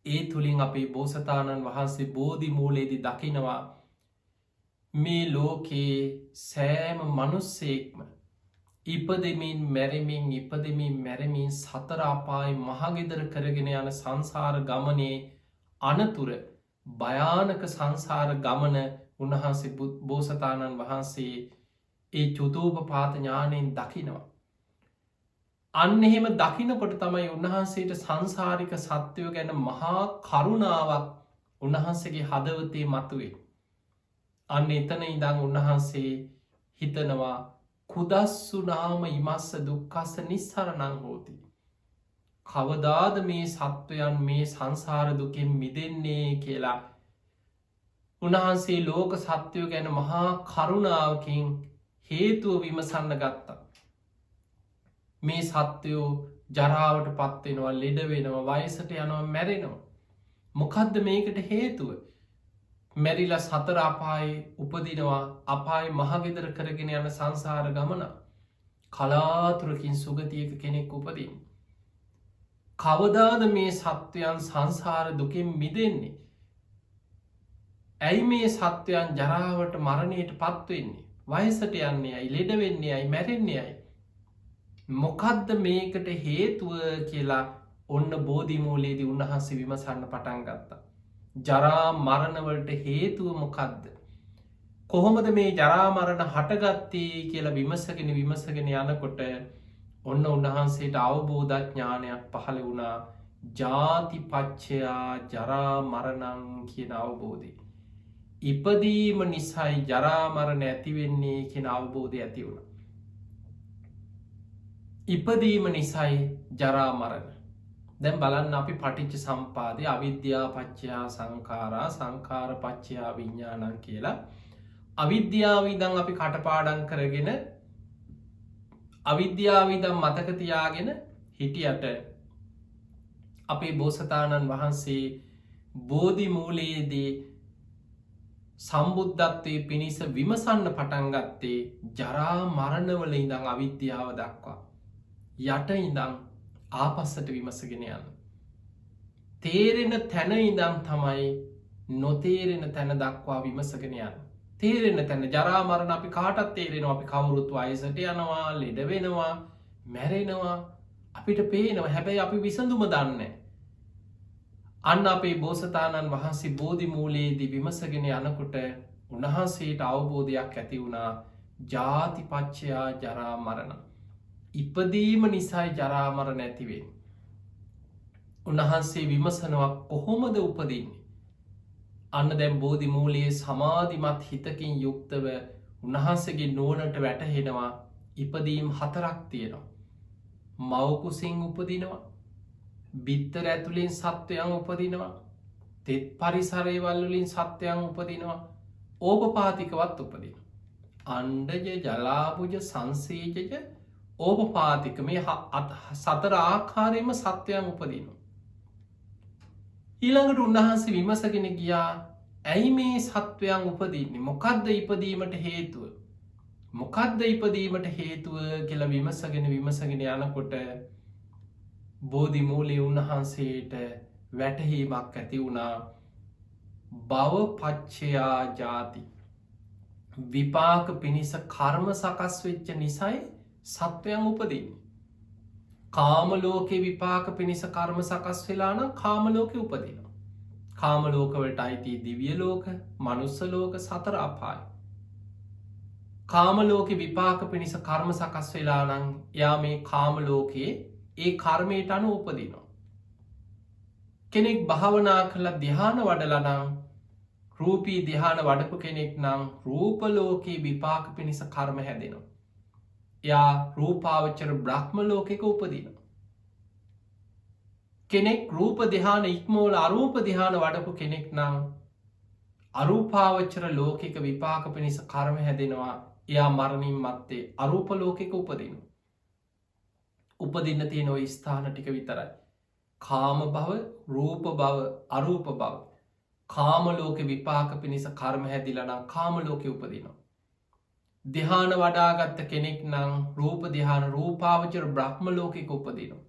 ඒ තුලින් අපේ බෝසතාණන් වහන්සේ බෝධි මූලයේදී දකිනවා මේ ලෝකේ සෑම මිනිස්සෙක්ම ඉපදෙමින් මැරෙමින් සතර අපායේ මහගෙදර කරගෙන යන සංසාර ගමනේ අනතුර භයානක සංසාර ගමන උන්වහන්සේ බෝසතාණන් වහන්සේ ඒ චුතූපපාත ඥාණයෙන් දකිනවා. අන්න එහෙම දකිනකොට තමයි උන්වහන්සේට සංසාරික සත්වය ගැන මහා කරුණාවක් උන්වහන්සේගේ හදවතේ මතුවේ. අන්න එතන ඉඳන් උන්වහන්සේ හිතනවා කුදස්සු නාම ඉමස්ස දුක්ඛස්ස නිස්සරණං හෝති. කවදාද මේ සත්වයන් මේ සංසාර දුකෙන් මිදෙන්නේ කියලා උන්වහන්සේ ලෝක සත්වය ගැන මහා කරුණාවකින් හේතුව විමසන්න ගත්තා. මේ සත්වයෝ ජරාවට පත් වෙනවා, ලෙඩ වෙනවා, වයසට යනවා, මැරෙනවා. මොකද්ද මේකට හේතුව? මැරිලා සතර අපායේ උපදිනවා, අපායේ මහගෙදර කරගෙන යන සංසාර ගමන. කලාතුරකින් සුගතියක කෙනෙක් උපදින්නේ. කවදාද මේ සත්වයන් සංසාර දුකෙන් මිදෙන්නේ? ඇයි මේ සත්වයන් ජරාවට මරණයට පත් වෙන්නේ? වයසට යන්නේ ඇයි? ලෙඩ වෙන්නේ ඇයි? මැරෙන්නේ ඇයි? මොකද්ද මේකට හේතුව කියලා ඔන්න බෝධි මූලයේදී උන්වහන්සේ විමසන්න පටන් ගත්තා. ජරා මරණ වලට හේතුව මොකද්ද? කොහොමද මේ ජරා මරණ හටගත්තේ කියලා විමසගෙන යනකොට ඔන්න උන්වහන්සේට අවබෝධ ඥානයක් පහළ වුණා ජාතිපච්චයා ජරා මරණං කියන අවබෝධය. ඉපදීම නිසයි ජරා මරණ ඇතිවෙන්නේ කියන අවබෝධය ඇති වුණ. ඉපදීම නිසයි ජරා මරණ. දැන් බලන්න අපි පටිච්ච සම්පාදය අවිද්‍යා පච්චයා සංකාරා සංකාර පච්චයා විඤ්ඥානන් කියලා අවිද්‍යාවිදං අපි කටපාඩන් කරගෙන අවිද්‍යාවිදම් මතකතියාගෙන හිටියට අපේ බෝසතාණන් වහන්සේ බෝධි මූලයේදී සම්බුද්ධත්වය පිණිස විමසන්න පටන්ගත්තේ ජරා මරණවල ඉඳං අවිද්‍යාව දක්වා. යට ඉඳං ආපස්සට විමසගෙන යන්න. තේරෙන තැන ඉඳං තමයි නොතේරෙන තැන දක්වා විමසගෙන යන්න. තේරෙන තැන ජරා මරණ අපි කාටත් තේරෙනවා අපි කවුරුත් වයසට යනවා ලෙඩ වෙනවා මැරෙනවා අපිට පේනවා හැබැයි අපි විසඳුම දන්න. අන්න අපේ බෝසතාණන් වහන්සේ බෝධි මූලයේදී විමසගෙන යනකොට උන්වහන්සේට අවබෝධයක් ඇති වුණා ජාතිපච්චයා ජරා මරණ. ඉපදීම නිසයි ජරා මරණ ඇතිවෙන්. උන්වහන්සේ විමසනවා කොහොමද උපදින්නේ. අන්න දැම් බෝධි මූලයේ සමාධිමත් හිතකින් යුක්තව උන්වහන්සේගේ නුවණට වැටහෙනවා ඉපදීම් 4ක් තියෙනවා. මවකුසින් උපදිනවා බිත්තර ඇතුළින් සත්වයන් උපදිනවා තෙත් පරිසරයවල්වලින් සත්වයන් උපදිනවා ඕපපාතිකවත් උපදින. අන්ඩජ ජලාපුජ සංසේජජ ඕපපාතික මේ සතර ආකාරයම සත්වයන් උපදිනවා. ඊළඟට උන්වහන්සේ විමසගෙන ගියා ඇයි මේ සත්වයන් උපදින්නේ මොකක්ද ඉපදීමට හේතුව මොකක්ද ඉපදීමට හේතුව කියලා විමසගෙන යනකොට බෝධි මූලයේ උන්වහන්සේට වැටහීමක් ඇති වුණා භව පච්චයා ජාති විපාක පිණිස කර්ම සකස් වෙච්ච නිසයි සත්වයන් උපදින්නේ. කාමලෝකෙ විපාක පිණිස කර්ම සකස් වෙලා නම් කාමලෝකෙ උපදිනවා. කාමලෝකවලට අයිති දිවිය ලෝක මනුස්ස ලෝක සතර අපාය. කාමලෝකෙ විපාක පිණිස කර්ම සකස් වෙලා නම් යා මේ කාමලෝකයේ ඒ කර්මයට අනුව උපදිනවා. කෙනෙක් භාවනා කළා ධ්‍යාන වඩලා නම් රූපී ධ්‍යාන වඩපු කෙනෙක් නම් රූපලෝකයේ විපාක පිණිස කර්ම හැදෙනවා. යා රූපාවචර බ්‍රහ්ම ලෝකෙක උපදිනවා. කෙනෙක් රූප ධ්‍යාන ඉක්මෝල අරූප ධ්‍යාන වඩපු කෙනෙක් නම් අරූපාවචර ලෝකෙක විපාක පිණිස කර්ම හැදෙනවා. එයා මරණින් මත්තේ අරූප ලෝකෙක උපදිනවා. උපදින්න තියෙන ඔය ස්ථාන ටික විතරයි. කාම භව, රූප භව, අරූප භව. කාම ලෝකෙ විපාක පිණිස කර්ම හැදිලා නම් කාම ලෝකෙ උපදිනවා. ධ්‍යාන වඩාගත්ත කෙනෙක් නම් රූප ධ්‍යාන රූපාවචර බ්‍රහ්ම ලෝකෙක උපදිනවා.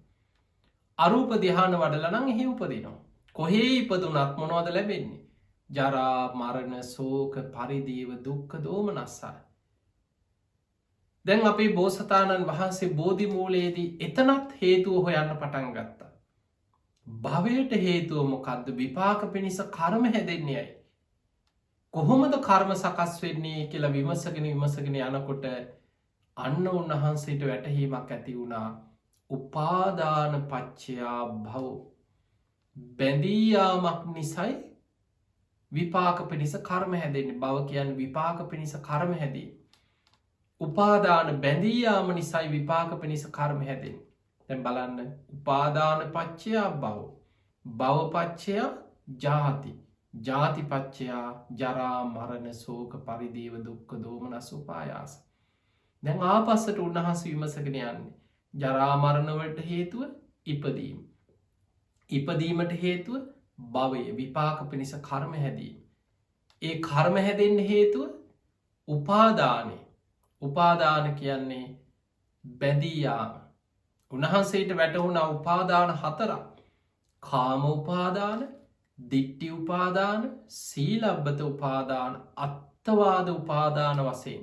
අරූප ධ්‍යාන වඩලා නම් එහි උපදිනවා. කොහේ ඉපදුනත් මොනවද ලැබෙන්නේ? ජරා, මරණ, ශෝක, පරිදේව, දුක්ඛ, දෝමනස්සයි. දැන් අපේ බෝසතාණන් වහන්සේ බෝධි මූලයේදී එතනත් හේතුව හොයන්න පටන් ගත්තා. භවයට හේතුව මොකද්ද? විපාක පිණිස කර්ම හැදෙන්නේ ඇයි? කොහොමද කර්ම සකස් වෙන්නේ කියලා විමසගෙන යනකොට අන්න උන්වහන්සේට වැටහීමක් ඇති වුණා උපාදාන පච්චයා භව. බැඳී යාමක් නිසයි විපාක පිණිස කර්ම හැදෙන්නේ. භව කියන්නේ විපාක පිණිස කර්ම හැදෙන්නේ. උපාදාන බැඳී යාම නිසයි විපාක පිණිස කර්ම හැදෙන්නේ. දැන් බලන්න උපාදාන පච්චයා භව. භව පච්චයා ජාති. ජාති පච්චයා ජරා මරණ ශෝක පරිදේව දුක්ඛ දෝමනස් උපායාස. දැන් ආපස්සට උන්වහන්සේ විමසගෙන යන්නේ ජරා මරණ වලට හේතුව ඉපදීම. ඉපදීමට හේතුව භවය විපාක පිණිස කර්ම හැදීම. ඒ කර්ම හැදෙන්න හේතුව උපාදානය. උපාදාන කියන්නේ බැඳී යාම. උන්වහන්සේට වැටහුණා උපාදාන 4ක්. කාම උපාදාන, දිට්ඨි උපාදාන, සීලබ්බත උපාදාන, අත්තවාද උපාදාන වශයෙන්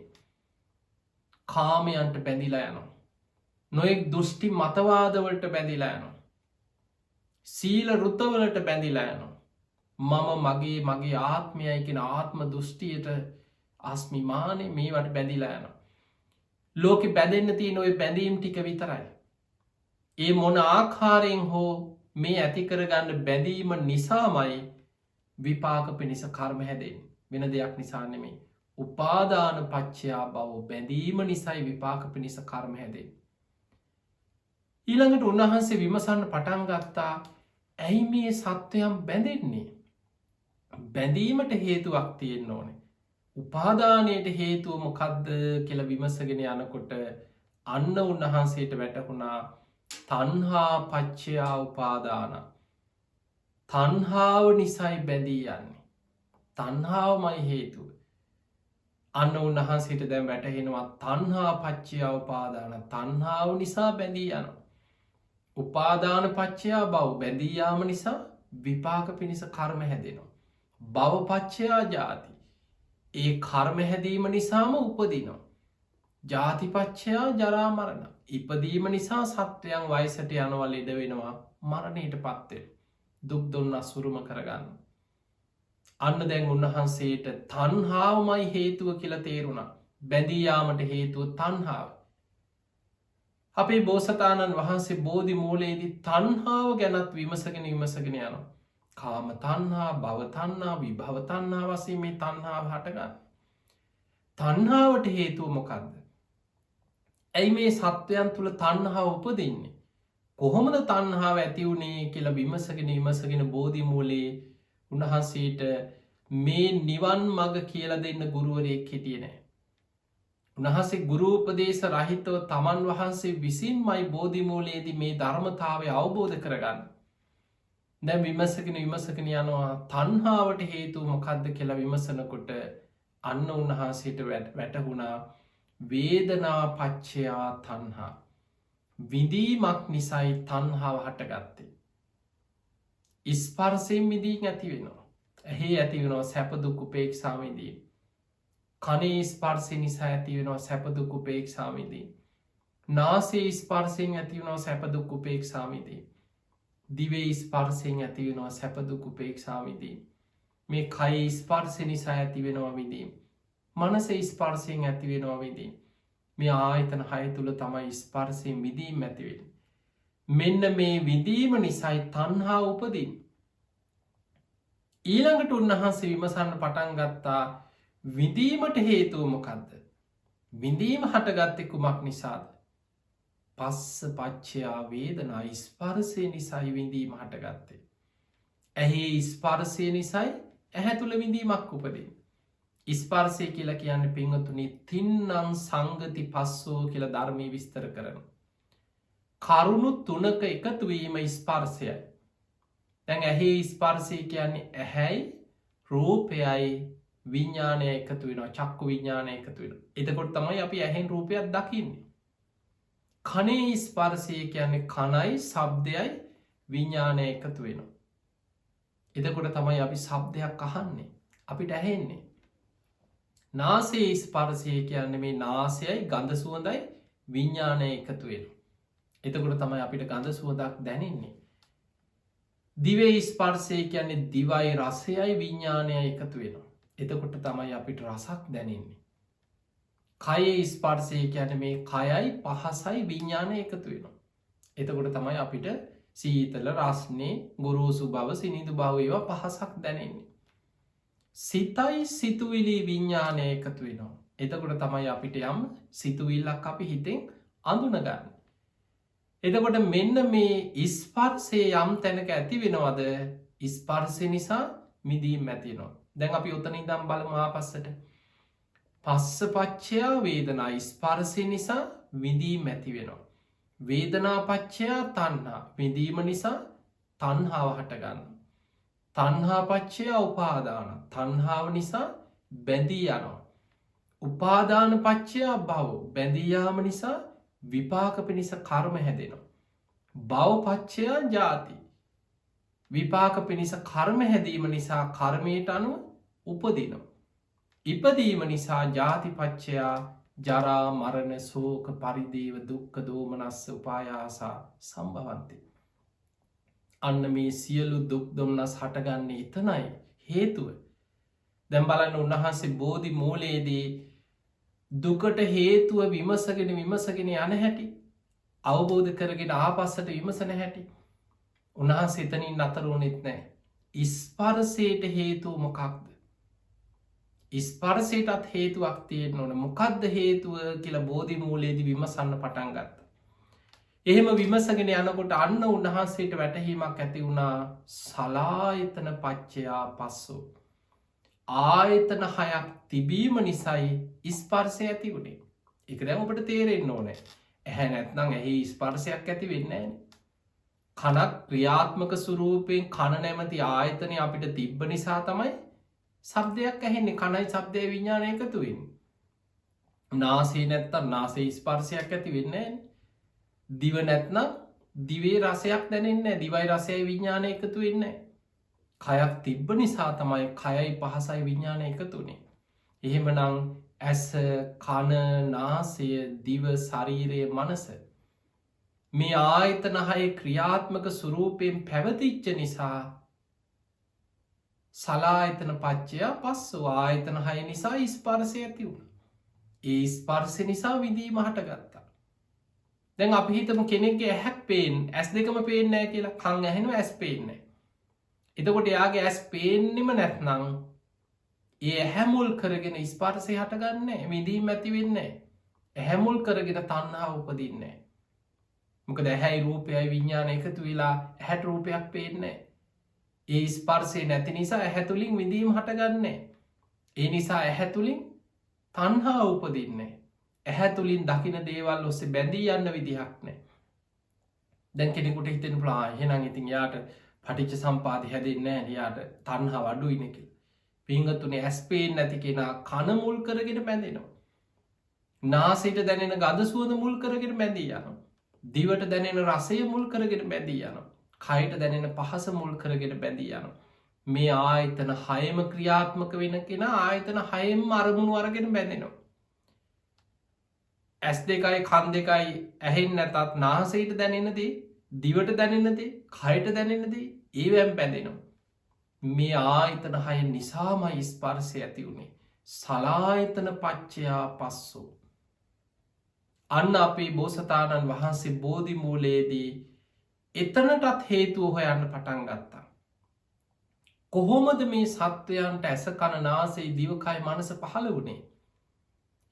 කාමයන්ට බැඳිලා යනවා. නොයෙක් දෘෂ්ටි මතවාදවලට බැඳිලා යනවා. සීල රුතවලට බැඳිලා යනවා. මම මගේ ආත්මයයි කියන ආත්ම දෘෂ්ටියට අස්මිමානේ මේවට බැඳිලා යනවා. ලෝකෙ බැඳෙන්න තියෙන ඔය බැඳීම් ටික විතරයි. ඒ මොන ආකාරයෙන් හෝ මේ ඇති කරගන්න බැඳීම නිසාමයි විපාක පිණිස කර්ම හැදෙන්නේ. වෙන දෙයක් නිසා නෙමෙයි. උපාදාන පච්චයා භව බැඳීම නිසයි විපාක පිණිස කර්ම හැදෙන්නේ. ඊළඟට උන්වහන්සේ විමසන්න පටන් ගත්තා ඇයි මේ සත්වයන් බැඳෙන්නේ? බැඳීමට හේතුවක් තියෙන්න ඕනේ. උපාදානයට හේතුව මොකක්ද කියලා විමසගෙන යනකොට අන්න උන්වහන්සේට වැටහුණා තණ්හා පච්චයා උපාදාන. තණ්හාව නිසයි බැඳී යන්නේ. තණ්හාවමයි හේතුව. අන්න උන්වහන්සේට දැන් වැටහෙනවා තණ්හා පච්චයා උපාදාන. තණ්හාව නිසා බැඳී යනවා. උපාදාන පච්චයා භව බැඳී යාම නිසා විපාක පිණිස කර්ම හැදෙනවා. භව පච්චයා ජාති. ඒ කර්ම හැදීම නිසාම උපදිනවා. ජාති පච්චයා ජරා මරණ. ඉපදීම නිසා සත්වයන් වයසට යනවා ලෙඩ වෙනවා මරණයට පත් වෙනවා. දුක් දුන්න අසුරුම කරගන්න. අන්න දැන් උන්වහන්සේට තණ්හාවමයි හේතුව කියලා තේරුණා. බැඳී යාමට හේතුව තණ්හාව. අපේ බෝසතාණන් වහන්සේ බෝධි මූලයේදී තණ්හාව ගැනත් විමසගෙන යනවා. කාම තණ්හා, භව තණ්හා, විභව තණ්හා වශයෙන් මේ තණ්හාව හටගන්නේ. තණ්හාවට හේතුව මොකක්ද? ඇයි මේ සත්වයන් තුල තණ්හාව උපදින්නේ? කොහොමද තණ්හාව ඇති වුනේ කියලා විමසගෙන බෝධි මූලයේ උන්වහන්සේට මේ නිවන් මඟ කියලා දෙන්න ගුරුවරයෙක් හිටියේ නැහැ. උන්වහන්සේ ගුරු උපදේශ රහිතව තමන් වහන්සේ විසින්මයි බෝධි මූලයේදී මේ ධර්මතාවය අවබෝධ කරගන්න. දැන් විමසගෙන යනවා තණ්හාවට හේතුව මොකක්ද කියලා විමසනකොට අන්න උන්වහන්සේට වැටහුණා වේදනා පච්චයා තණ්හා. විඳීමක් නිසයි තණ්හාව හටගත්තේ. ස්පර්ශයෙන් මිදීම ඇති වෙනවා. ඇහි ඇති වෙනවා සැප දුක් උපේක්ෂා විඳීම. කනේ ස්පර්ශය නිසා ඇති වෙනවා සැප දුක් උපේක්ෂා විඳීම. නාසයේ ස්පර්ශයෙන් ඇති වෙනවා සැප දුක් උපේක්ෂා විඳීම. දිවේ ස්පර්ශයෙන් ඇති වෙනවා සැප දුක් උපේක්ෂා විඳීම. මේ කයේ ස්පර්ශය නිසා ඇති වෙනවා විඳීම. මනසේ ස්පර්ශයෙන් ඇති වෙනවා විඳීම. මේ ආයතන 6 තුල තමයි ස්පර්ශයෙන් විඳීම ඇති වෙන්නේ. මෙන්න මේ විඳීම නිසායි තණ්හාව උපදින්නේ. ඊළඟට උන්වහන්සේ විමසන්න පටන් ගත්තා විඳීමට හේතුව මොකද්ද? විඳීම හටගත්තේ කුමක් නිසාද? පස්ස පච්චයා වේදනා. ස්පර්ශය නිසායි විඳීම හටගත්තේ. ඇහි ස්පර්ශය නිසායි ඇහැ තුල විඳීමක් උපදින්නේ. ස්පර්ශය කියලා කියන්නේ පින්වතුනි තින්නම් සංගති පස්සෝ කියලා ධර්මයේ විස්තර කරනවා. කරුණු තුනක එකතු වීම ස්පර්ශයයි. දැන් ඇහි ස්පර්ශය කියන්නේ ඇහැයි රූපයයි විඥානය එකතු වෙනවා. චක්කු විඥානය එකතු වෙනවා. එතකොට තමයි අපි ඇහෙන් රූපයක් දකින්නේ. කනේ ස්පර්ශය කියන්නේ කනයි ශබ්දයයි විඥානය එකතු වෙනවා. එතකොට තමයි අපි ශබ්දයක් අහන්නේ. අපිට ඇහෙන්නේ. නාසයේ ස්පර්ශය කියන්නේ මේ නාසයයි ගඳ සුවඳයි විඥානය එකතු වෙනවා. එතකොට තමයි අපිට ගඳ සුවඳක් දැනෙන්නේ. දිවේ ස්පර්ශය කියන්නේ දිවයි රසයයි විඥානයයි එකතු වෙනවා. එතකොට තමයි අපිට රසක් දැනෙන්නේ. කයේ ස්පර්ශය කියන්නේ මේ කයයි පහසයි විඥානය එකතු වෙනවා. එතකොට තමයි අපිට සීතල රස්නේ ගොරෝසු බව සිනිඳු බව ඒවා පහසක් දැනෙන්නේ. සිතයි සිතුවිලි විඥානය එකතු වෙනවා. එතකොට තමයි අපිට යම් සිතුවිල්ලක් අපි හිතෙන් අඳුනගන්නේ. එතකොට මෙන්න මේ ස්පර්ශය යම් තැනක ඇති වෙනවද? ස්පර්ශය නිසා මිදීම ඇති වෙනවා. දැන් අපි උතන ඉඳන් බලමු ආපස්සට. පස්ස පච්චයා වේදනා. ස්පර්ශය නිසා විඳීම ඇති වෙනවා. වේදනා පච්චයා තණ්හා. විඳීම නිසා තණ්හාව හට ගන්නවා. තණ්හා පච්චයා උපාදාන. තණ්හාව නිසා බැඳී යනවා. උපාදාන පච්චයා භව. බැඳී යාම නිසා විපාක පිණිස කර්ම හැදෙනවා. භව පච්චයා ජාති. විපාක පිණිස කර්ම හැදීම නිසා කර්මයට අනුව උපදිනවා. ඉපදීම නිසා ජාති පච්චයා ජරා මරණ ශෝක පරිදේව දුක්ඛ දෝමනස්ස උපායාසා සම්භවಂತಿ. අන්න මේ සියලු දුක් දුම්නස් හටගන්නේ එතනයි හේතුව. දැන් බලන්න උන්වහන්සේ බෝධි මූලයේදී දුකට හේතුව විමසගෙන යන හැටි. අවබෝධ කරගෙන ආපස්සට විමසන හැටි උන්වහන්සේ එතනින් නතර වුණෙත් නෑ. ස්පර්ශයට හේතුව මොකක්ද? ස්පර්ශයටත් හේතුවක් තියෙන්න ඕන. මොකක්ද හේතුව කියලා බෝධි මූලයේදී විමසන්න පටන් ගත්තා. එහෙම විමසගෙන යනකොට අන්න උන්වහන්සේට වැටහීමක් ඇති වුණා සලායතන පච්චයා පස්සෝ. ආයතන හයක් තිබීම නිසයි ස්පර්ශය ඇති වුණේ. ඒක දැන් ඔබට තේරෙන්න ඕනේ. ඇහැ නැත්නම් ඇහි ස්පර්ශයක් ඇති වෙන්නේ නැහැ. කනක් ක්‍රියාත්මක ස්වරූපයෙන් කන නැමැති ආයතනය අපිට තිබ්බ නිසා තමයි ශබ්දයක් ඇහෙන්නේ. කනයි ශබ්දයේ විඥානය එකතු වෙන්නේ. නාසය නැත්නම් නාසයේ ස්පර්ශයක් ඇති වෙන්නේ නැහැ. දිව නැත්නම් දිවේ රසයක් දැනෙන්නේ නැහැ. දිවයි රසයයි විඥානය එකතු වෙන්නේ නැහැ. කයක් තිබ්බ නිසා තමයි කයයි පහසයි විඥානය එකතු වෙන්නේ. එහෙමනම් ඇස, කන, නාසය, දිව, ශරීරය, මනස මේ ආයතන හය ක්‍රියාත්මක ස්වරූපයෙන් පැවතිච්ච නිසා සලායතන පච්චයා පස්සෝ. ආයතන හය නිසා ස්පර්ශය ඇති වුණා. ඒ ස්පර්ශය නිසා විඳීම හටගත්තා. දැන් අපි හිතමු කෙනෙක්ගේ ඇහැක් පේන්නේ, ඇස් දෙකම පේන්නේ නැහැ කියලා. කන් ඇහෙනවා, ඇස් පේන්නේ නැහැ. එතකොට එයාගේ ඇස් පේන්නෙම නැත්නම් ඒ ඇහැ මුල් කරගෙන ස්පර්ශය හටගන්නේ නැහැ. විඳීම ඇති වෙන්නේ නැහැ. ඇහැ මුල් කරගෙන තණ්හාව උපදින්නේ නැහැ. මොකද ඇහැයි රූපයයි විඥානය එකතු වෙලා ඇහැට රූපයක් පේන්නේ නැහැ. ඒ ස්පර්ශය නැති නිසා ඇහැ තුලින් විඳීම හටගන්නේ. ඒ නිසා ඇහැ තුලින් තණ්හාව උපදින්නේ. ඇහැ තුලින් දකින දේවල් ඔස්සේ බැඳී යන්න විදිහක් නැහැ. දැන් කෙනෙකුට හිතෙන්න පුළුවන් එහෙනම් ඉතින් යාට පටිච්ච සම්පදාය හැදෙන්නේ නැහැ. යාට තණ්හාව අඩුයිනේ කියලා. පින්ගතුනේ ඇස් පේන්නේ නැති කෙනා කන මුල් කරගෙන බැඳෙනවා. නාසයට දැනෙන ගඳ සුවඳ මුල් කරගෙන බැඳී යනවා. දිවට දැනෙන රසය මුල් කරගෙන බැඳී යනවා. කයට දැනෙන පහස මුල් කරගෙන බැඳී යනවා. මේ ආයතන හයම ක්‍රියාත්මක වෙන කෙනා ආයතන හයෙම අරමුණු අරගෙන බැඳෙනවා. ඇස් දෙකයි කන් දෙකයි ඇහෙන්නේ නැතත් නාසයට දැනෙන දේ, දිවට දැනෙන දේ, කයට දැනෙන දේ ඒවෙන් බැඳෙනවා. මේ ආයතන හය නිසාමයි ස්පර්ශය ඇති වුණේ. සලායතන පච්චයා පස්සෝ. අන්න අපේ බෝසතාණන් වහන්සේ බෝධි මූලයේදී එතනටත් හේතුව හොයන්න පටන් ගත්තා. කොහොමද මේ සත්වයන්ට ඇස, කන, නාසය, දිවකය, මනස පහළ වුණේ?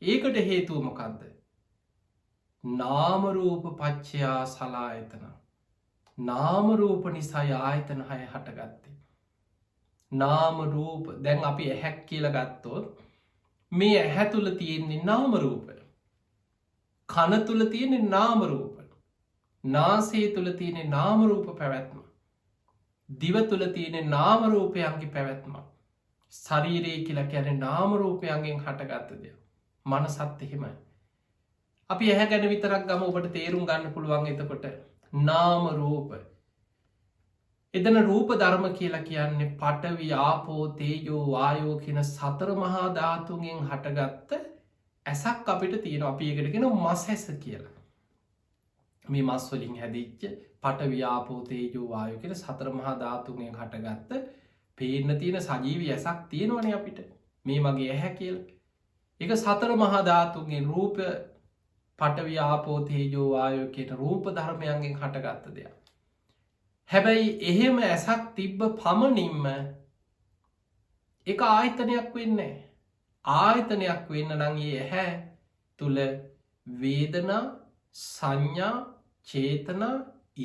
ඒකට හේතුව මොකද්ද? නාම රූප පච්චයා සලායතන. නාම රූප නිසා ආයතන හය හටගත්තේ. නාම රූප දැන් අපි ඇහැක් කියලා ගත්තොත් මේ ඇහැ තුල තියෙන්නේ නාම රූප. කන තුල තියෙන්නේ නාම රූප. නාසය තුල තියෙන්නේ නාම රූප පැවැත්ම. දිව තුල තියෙන්නේ නාම රූපයන්ගේ පැවැත්ම. ශරීරය කියලා කියන්නේ නාම රූපයන්ගෙන් හටගත්ත දෙයක්. මනසත් එහෙමයි. අපි ඇහැ ගැන විතරක් ගම ඔබට තේරුම් ගන්න පුළුවන්. එතකොට නාම රූප. එතන රූප ධර්ම කියලා කියන්නේ පඨවි, ආපෝ, තේජෝ, වායෝ කියන සතර මහා ධාතුන්ගෙන් හටගත්ත ඇසක් අපිට තියෙනවා. අපි ඒකට කියනවා මස් ඇස කියලා. මේ මස් වලින් හැදිච්ච පඨවි, ආපෝ, තේජෝ, වායෝ කියන සතර මහා ධාතුන්ගෙන් හටගත්ත පේන්න තියෙන සජීවී ඇසක් තියෙනවනේ අපිට. මේ මගේ ඇහැ කියලා. ඒක සතර මහා ධාතුන්ගෙන් රූප පඨවි, ආපෝ, තේජෝ, වායෝ කියන රූප ධර්මයන්ගෙන් හටගත්ත දෙයක්. හැබැයි එහෙම ඇසක් තිබ්බ පමණින්ම ඒක ආයතනයක් වෙන්නේ නැහැ. ආයතනයක් වෙන්න නම් ඒ ඇහැ තුල වේදනා, සංඥා, චේතනා,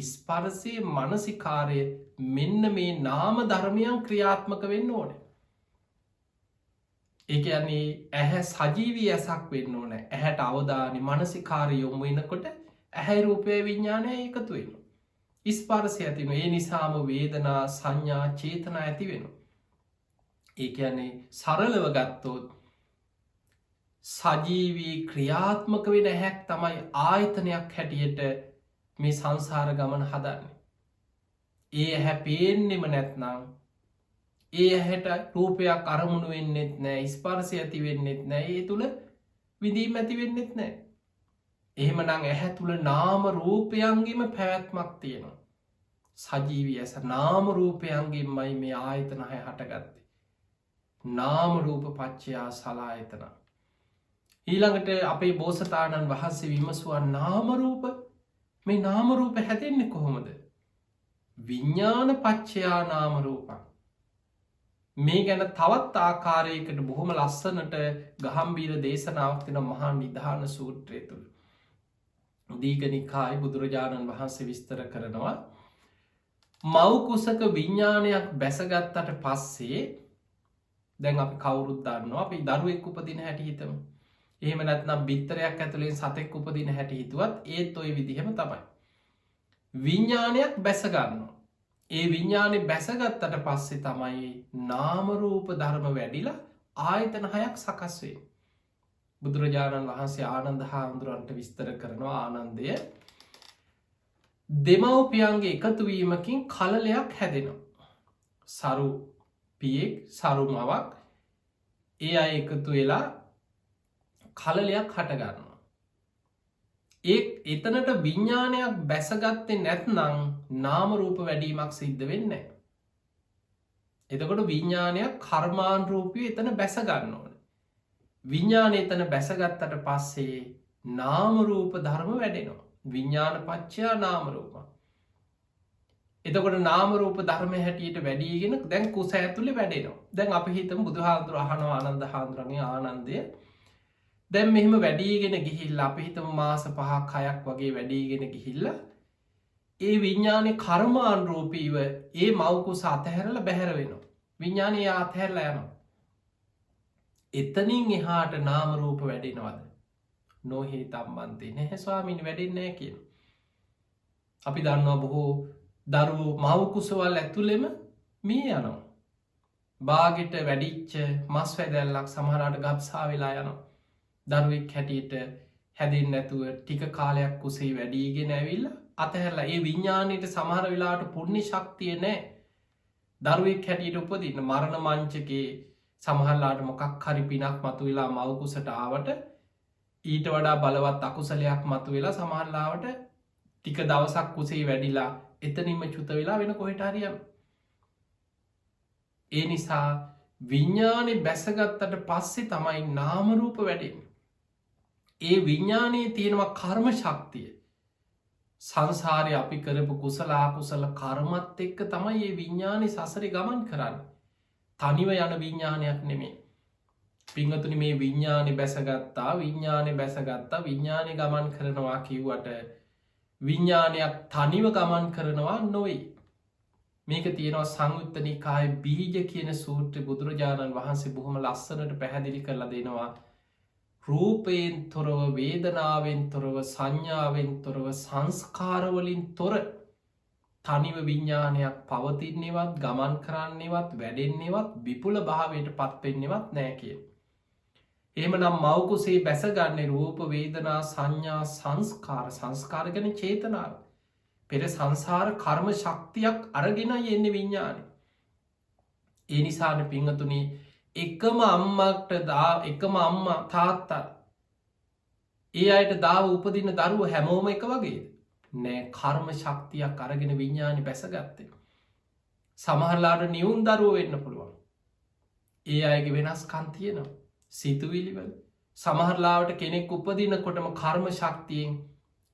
ස්පර්ශය, මනසිකාරය මෙන්න මේ නාම ධර්මයන් ක්‍රියාත්මක වෙන්න ඕනේ. ඒ කියන්නේ ඇහැ සජීවී ඇසක් වෙන්න ඕනේ. ඇහැට අවධානය, මනසිකාරය යොමු වෙනකොට ඇහැ රූපය විඥානය එකතු වෙනවා. ස්පර්ශය ඇති වෙනවා. ඒ නිසාම වේදනා, සංඥා, චේතනා ඇති වෙනවා. ඒ කියන්නේ සරලව ගත්තොත් සජීවී ක්‍රියාත්මක වෙන ඇහැක් තමයි ආයතනයක් හැටියට මේ සංසාර ගමන හදන්නේ. ඒ ඇහැ පේන්නෙම නැත්නම් ඒ ඇහැට රූපයක් අරමුණු වෙන්නෙත් නැහැ, ස්පර්ශය ඇති වෙන්නෙත් නැහැ, ඒ තුල විඳීම ඇති වෙන්නෙත් නැහැ. එහෙමනම් ඇහැ තුල නාම රූපයන්ගෙම පැවැත්මක් තියෙනවා. සජීවී ඇස නාම රූපයන්ගෙන්මයි මේ ආයතන හය හටගත්තේ. නාම රූප පච්චයා මේ නාම රූප හැදෙන්නේ කොහොමද? විඥාන පච්චයා නාම රූපං. මේ ගැන තවත් ආකාරයකට බොහොම ලස්සනට ගහම්බීර දේශනාවක් තියෙන මහා නිධාන සූත්‍රය තුළ. දීඝනිකායේ බුදුරජාණන් වහන්සේ විස්තර කරනවා මව් කුසක විඥානයක් බැසගත්තට පස්සේ දැන් අපි කවුරුත් දන්නවා අපි දරුවෙක් උපදින හැටි හිතමු. එහෙම නැත්නම් බිත්තරයක් ඇතුලෙන් සතෙක් උපදින හැටි හිතුවත් ඒත් ওই විදිහම තමයි. විඥානයක් බැස ගන්නවා. ඒ විඥානේ බැසගත්තට පස්සේ තමයි නාම රූප ධර්ම වැඩිලා ආයතන හයක් සකස් වෙන්නේ. බුදුරජාණන් වහන්සේ ආනන්ද හාමුදුරන්ට විස්තර කරනවා ආනන්දය දෙමව්පියන්ගේ එකතු වීමකින් කලලයක් හැදෙනවා. සරු පියෙක් සරු මවක් ඒ අය එකතු වෙලා කලලයක් හටගන්නවා. ඒ එතනට විඥානයක් බැසගත්තේ නැත්නම් නාම රූප වැඩීමක් සිද්ධ වෙන්නේ නැහැ. එතකොට විඥානයක් කර්මානුරූපී එතන බැස ගන්න ඕනේ. විඥානය එතන බැසගත්තට පස්සේ නාම රූප ධර්ම වැඩෙනවා. විඥාන පච්චයා නාම රූප. එතකොට නාම රූප ධර්ම හැටියට වැඩිගෙන දැන් කුස ඇතුලේ වැඩෙනවා. දැන් අපි හිතමු බුදුහාමුදුර අහනවා ආනන්ද හාමුදුරන්ගේ ආනන්දය දැන් මෙහෙම වැඩීගෙන ගිහිල්ලා අපි හිතමු මාස 5ක් 6ක් වගේ වැඩීගෙන ගිහිල්ලා ඒ විඥානේ කර්මානුරූපීව ඒ මව් කුස අතහැරලා බැහැර වෙනවා. විඥානේ අතහැරලා යනවා. එතනින් එහාට නාම රූප වැඩෙනවද? නොහේ තම්බන්තේ නැහැ ස්වාමීනි වැඩෙන්නේ නැහැ කියන. අපි දන්නවා බොහෝ දරුවෝ මව් කුසවල ඇතුළෙම මිය යනවා. බාගෙට වැඩිච්ච මස් වැදැල්ලක් සමහරවිට ගබ්සා වෙලා යනවා. දරුවෙක් හැටියට හැදෙන්නේ නැතුව ටික කාලයක් කුසේ වැඩිගෙන ඇවිල්ලා අතහැරලා ඒ විඥාණයට සමහර වෙලාවට පුණ්‍ය ශක්තිය නැහැ. දරුවෙක් හැටියට උපදින්න මරණ මංචකේ සමහරලාට මොකක් හරි පිනක් මතුවෙලා මව් කුසට ආවට ඊට වඩා බලවත් අකුසලයක් මතුවෙලා සමහරලාවට ටික දවසක් කුසේ වැඩිලා එතනින්ම චුත වෙලා වෙන කොහෙට හරි යනවා. ඒ නිසා විඥානේ බැසගත්තට පස්සේ තමයි නාම රූප වැඩෙන්නේ. ඒ විඥානයේ තියෙනවා කර්ම ශක්තිය. සංසාරේ අපි කරපු කුසල අකුසල කර්මත් එක්ක තමයි මේ විඥානේ සසරේ ගමන් කරන්නේ. තනිව යන විඥානයක් නෙමෙයි. පින්වතුනි මේ විඥානේ බැසගත්තා විඥානේ ගමන් කරනවා කිව්වට විඥානයක් තනිව ගමන් කරනවා නොවේ. මේක තියෙනවා සංයුත්ත නිකායේ බීජ කියන සූත්‍රයේ බුදුරජාණන් වහන්සේ බොහොම ලස්සනට පැහැදිලි කරලා දෙනවා. රූපයෙන් තොරව වේදනාවෙන් තොරව සංඥාවෙන් තොරව සංස්කාරවලින් තොර තනිව විඥානයක් පවතින්නේවත් ගමන් කරන්නේවත් වැඩෙන්නේවත් විපුල භාවයට පත්වෙන්නේවත් නෑ කිය. එහෙමනම් මව් කුසේ බැසගන්නේ රූප වේදනා සංඥා සංස්කාර ගැන චේතනාව. පෙර සංසාර කර්ම ශක්තියක් අරගෙන යන්නේ විඥානය. ඒ නිසානේ පින්වතුනි එකම අම්මා තාත්තා ඒ අයට දාව උපදින දරුවෝ හැමෝම එක වගේද? නෑ, කර්ම ශක්තියක් අරගෙන විඥානේ බැසගත්තේ. සමහරලාට නියුන් දරුවෝ වෙන්න පුළුවන්. ඒ අයගේ වෙනස්කම් තියෙනවා. සිතුවිලි වල සමහරලාට කෙනෙක් උපදිනකොටම කර්ම ශක්තියෙන්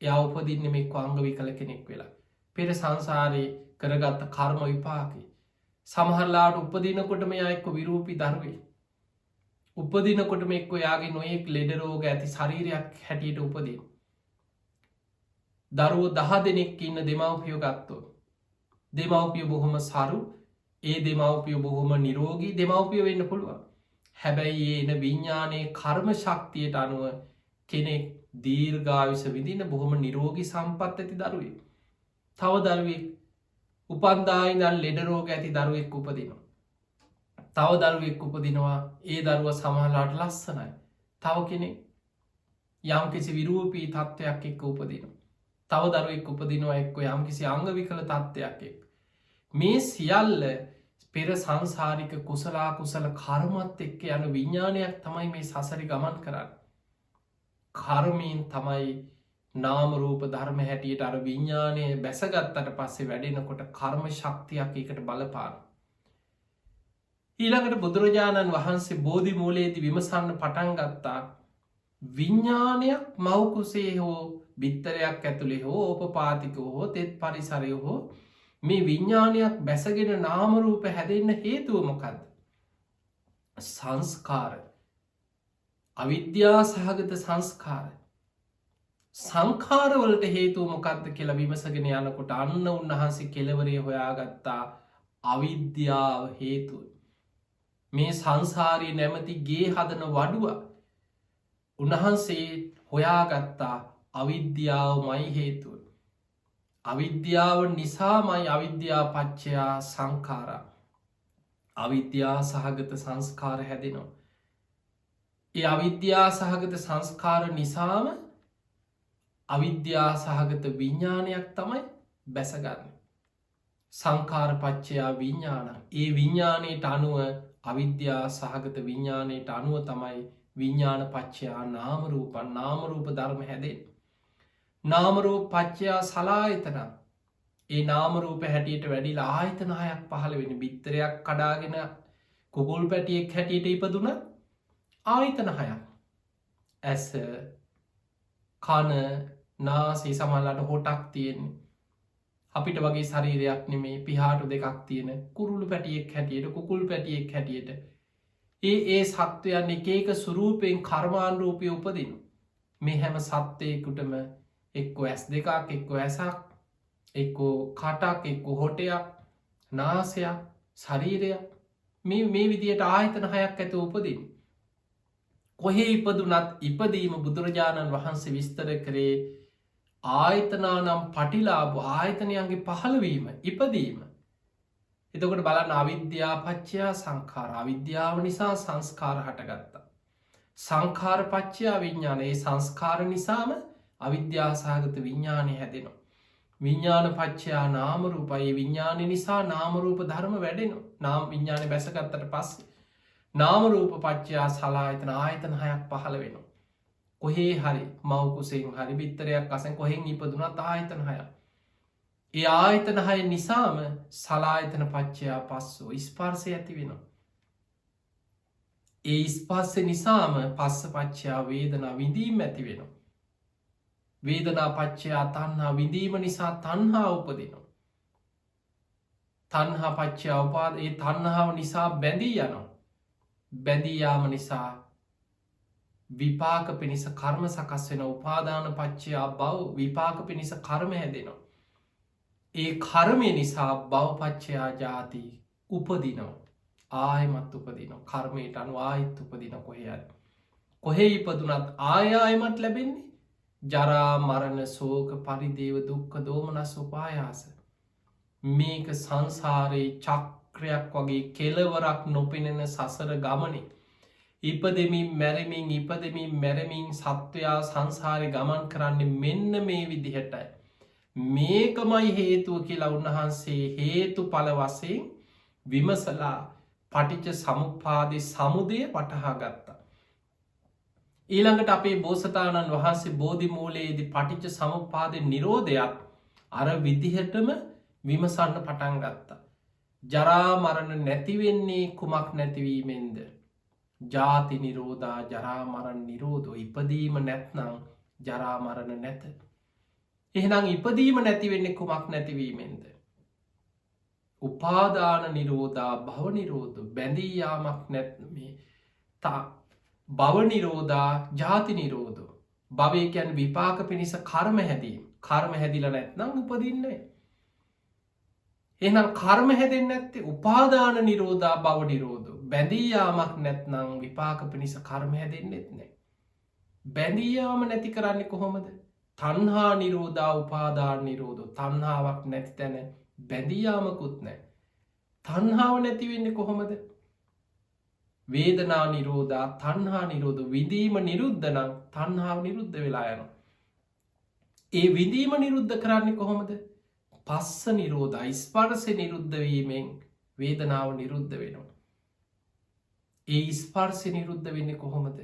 එයා උපදින්නේ මේ අංග විකල කෙනෙක් වෙලා. පෙර සංසාරේ කරගත්ත කර්ම විපාකේ. සමහරලාට උපදිනකොටම එයා එක්ක විරූපී දරුවෙක්. උපදිනකොටම එක්ක එයාගේ නොයෙක් ලෙඩ රෝග ඇති ශරීරයක් හැටියට උපදින. දරුවෝ 10 දෙනෙක් ඉන්න දෙමව්පියෝ ගත්තොත් දෙමව්පියෝ බොහොම සරු, ඒ දෙමව්පියෝ බොහොම නිරෝගී දෙමව්පියෝ වෙන්න පුළුවන්. හැබැයි ඒ එන විඥානයේ කර්ම ශක්තියට අනුව කෙනෙක් දීර්ඝායුෂ විඳින බොහොම නිරෝගී සම්පත් ඇති දරුවෙක්. තව දරුවෙක් උපන්දා ඉඳන් ලෙඩ රෝග ඇති දරුවෙක් උපදිනවා. තව දරුවෙක් උපදිනවා ඒ දරුවා සමහරලාට ලස්සනයි. තව කෙනෙක් යම්කිසි විරූපී තත්ත්වයක් එක්ක උපදිනවා. තව දරුවෙක් උපදිනවා එක්ක යම්කිසි අංග විකල තත්ත්වයක් එක්ක. මේ සියල්ල පෙර සංසාරික කුසල අකුසල කර්මත් එක්ක යන විඥානයක් තමයි මේ සසරේ ගමන් කරන්නේ. කර්මයෙන් තමයි නාම රූප ධර්ම හැටියට අර විඥානය බැසගත්තට පස්සේ වැඩෙනකොට කර්ම ශක්තියක් එකට බලපාන. ඊළඟට බුදුරජාණන් වහන්සේ බෝධි මූලයේදී විමසන්න පටන් ගත්තා විඥානයක් මව් කුසේ හෝ බිත්තරයක් ඇතුළේ හෝ ඕපපාතිකව හෝ තෙත් පරිසරය හෝ මේ විඤ්ඥානයක් බැසගෙන නාමරූප හැදෙන්න හේතුව මොකක්ද. සංස්කාර අවිද්‍යා සහගත සංස්කාර සංකාරවලට හේතුව මොකක්ද කියලා විමසගෙන යනකොට අන්න උන්වහන්සේ කෙලවරේ හොයාගත්තා අවිද්‍යාව හේතුව. මේ සංසාරී නැමති ගේ හදන වඩුව උන්වහන්සේ හොයාගත්තා අවිද්‍යාව මයි හේතුව. අවිද්‍යාව නිසාමයි අවිද්‍යා පච්චයා සංකාරා අවිද්‍යා සහගත සංස්කාර හැදෙනවා. ඒ අවිද්‍යා සහගත සංස්කාර නිසාම අවිද්‍යා සහගත විඤ්ඥානයක් තමයි බැසගන්න. සංකාර පච්චයා විඤ්ඥාන ඒ විඤ්ඥානයට අනුව අවිද්‍යා සහගත විඤ්ඥානයට අනුව තමයි විඤ්ඥාන පච්චයා නාමරූපන් නාමරූප ධර්ම හැදෙන්. නාමරූප පච්චයා සලායතන ඒ නාමරූප හැටියට වැඩිලා ආයතන හයක් පහළ වෙන බිත්තරයක් කඩාගෙන කුගුල් පැටියෙක් හැටියට ඉපදුන ආයතන හයක් ඇස කන නාසේ සමල්ලට හොටක් තියෙන්නේ අපිට වගේ ශරීරයක් නෙමේ පිහාටු දෙකක් තියෙන කුරුළු පැටියෙක් හැටියට කුකුල් පැටියෙක් හැටියට ඒ සත්වයන් එකක සුරූපයෙන් කර්මාණරූපය උපදින මේ හැම සත්වයකුටම එක්කො ඇස් දෙකක් එක්කො ඇසක් එක්කෝ කටක් එක්කො හොටයක් නාසයක් ශරීරයක් මේ විදියට ආයතන හයක් ඇත උපදින්. කොහේ ඉපදුනත් ඉපදීම බුදුරජාණන් වහන්සේ විස්තර කරේ ආයතනානම් පටිලාබ ආයතනයන්ගේ පහළවීම ඉපදීම. එතකොට බලන්න අවිද්‍යා පච්චයා සංකාර අවිද්‍යාව නිසා සංස්කාර හටගත්තා. සංකාර පච්චයා විඤ්ඥාන ඒ සංස්කාර නිසාම අවිද්‍යාසාගත විඤ්ඥානය හැදෙනවා. විඤ්ඥාන පච්චයා නාමරූපයි විඤ්ඥාන නිසා නාමරූප ධර්ම වැඩෙන නාම විඤ්ඥාන බැසගත්තට පස්සේ නාමරූප පච්චයා සලායතන ආයතන හයක් පහළ වෙනවා. කොහේ හරි මවකුසෙන් හරි බිත්තරයක් අසෙන් කොහෙන් ඉපදුනත් ආයතන හය. ඒ ආයතන හය නිසාම සලායතන පච්චයා පස්සෝ ස්පර්සය ඇති වෙනවා. ඒ ස්පස්ස නිසාම පස්ස පච්චයා වේදනා විඳීම ඇති වෙනවා. වේදනා පච්චයා තන්හා විඳීම නිසා තන්හා උපදිනවා. තන්හා පච්චයා උපාද ඒ තන්හාාව නිසා බැඳී යනවා. බැඳීයාම නිසා විපාක පිණිස කර්ම සකස් වෙන උපාදාන පච්චයා බව විපාක පිණිස කර්ම හැදෙනවා. ඒ කර්මය නිසා බවපච්චයා ජාති උපදිනවා. ආයමත් උපදිනවා. කර්මයට අනු ආයිත් උපදින කොහෙයද. කොහෙ ඉපදුනත් ආයායමත් ලැබෙන්නේ ජරා මරණ සෝක පරිදේව දුක්ක දෝමනස් උපායාස. මේක සංසාරයේ චක්‍රයක් වගේ කෙලවරක් නොපෙනෙන සසර ගමනේ. ඉපදෙමින් මැරමින් ඉපදමින් මැරමින් සත්වයා සංසාරය ගමන් කරන්නේ මෙන්න මේ විදිහටයි. මේකමයි හේතුව කියලා උන්වහන්සේ හේතු පල වසයෙන් විමසලා පටිච්ච සමුප්පාදේ සමුදය වටහා ගත්තා. ඊළඟට අපේ බෝසතාණන් වහන්සේ බෝධි මූලයේදී පටිච්ච සමුප්පාදේ නිරෝධයක් අර විදිහටම විමසන්න පටන් ගත්තා. ජරා මරණ නැතිවෙන්නේ කුමක් නැතිවීමෙන්ද. ජාති නිරෝධා ජරා මරණ නිරෝධෝ ඉපදීම නැත්නම් ජරා මරණ නැත. එහෙනම් ඉපදීම නැතිවෙන්නේ කුමක් නැතිවීමෙන්ද. උපාදාන නිරෝධා භව නිරෝධ බැඳීයාමක් නැත්මේ භව නිරෝධා ජාති නිරෝධෝ භවයකැන් විපාක පිණිස කර්ම හැදීම කර්ම හැදිල නැත්නම් උපදින්නේ. එනම් කර්ම හැදෙන් ඇත්තේ උපාදාන නිරෝධා බව නිරෝධ බැඳීයාමක් නැත්නම් විපාක පිණිස කර්ම හැදෙන්නෙත් නෑ. බැඳීයාම නැති කරන්නේ කොහොමද. තන්හා නිරෝධා උපාදාන නිරෝධ තන්හාාවක් නැති තැන බැඳීයාමකුත් නෑ. තන්හාාව නැතිවෙන්නේ කොහොමද. වේදනා නිරෝධා තන්හා නිරෝධ විදීම නිරුද්ධනම් තන්හාාව නිරුද්ධ වෙලා යන. ඒ විදීම නිරුද්ධ කරන්නේ කොහොමද. පස්ස නිරෝධ ස්පර්ස නිරුද්ධවීමෙන් වේදනාව නිරුද්ධ වෙනවා. ඒ ස්පර්සි නිරුද්ධ වෙන්න කොහොමද.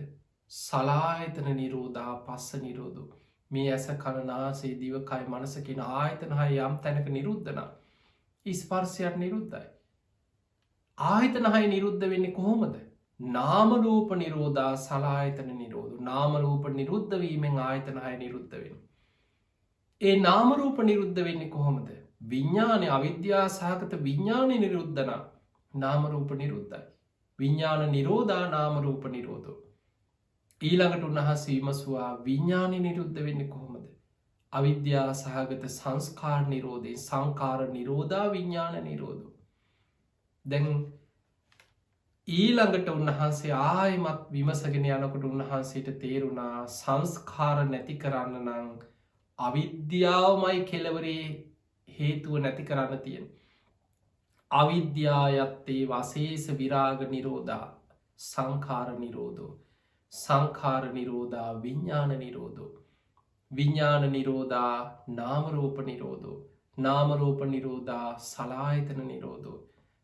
සලායතන නිරෝධා පස්ස නිරෝධ මේ ඇස කණනාසේ දිවකයි මනසකින ආයතනහය යම් තැනක නිරුද්ධන ස්පර්සයක් නිරුද්ධයි. ආයතනහය නිරුද්ධ වෙන්නේ කොහොමද. නාමරූප නිරෝධා සලායතන නිරෝධ නාමරූප නිරුද්ධවීමෙන් ආයතනහය නිරුද්ධ වෙන. ඒ නාම රූප නිරුද්ධ වෙන්නේ කොහොමද? විඥානේ අවිද්‍යාව සහගත විඥානේ නිරුද්ධ නම් නාම රූප නිරුද්ධයි. විඥාන නිරෝධා නාම රූප නිරෝධෝ. ඊළඟට උන්වහන්සේ විමසුවා විඥානේ නිරුද්ධ වෙන්නේ කොහොමද? අවිද්‍යාව සහගත සංස්කාර නිරෝධේ සංකාර නිරෝධා විඥාන නිරෝධෝ. දැන් ඊළඟට උන්වහන්සේ ආයමත් විමසගෙන යනකොට උන්වහන්සේට තේරුණා සංස්කාර නැති කරන්න නම් අවිද්‍යාවමයි කෙලවරේ හේතුව නැති කරන්න තියෙන. අවිද්‍යායත්තේ වශේෂ විරාග නිරෝධා සංකාර නිරෝධෝ සංකාර නිරෝධා විඥාන නිරෝධෝ විඥාන නිරෝධා නාමරූප නිරෝධෝ නාමරූප නිරෝධා සලායතන නිරෝධෝ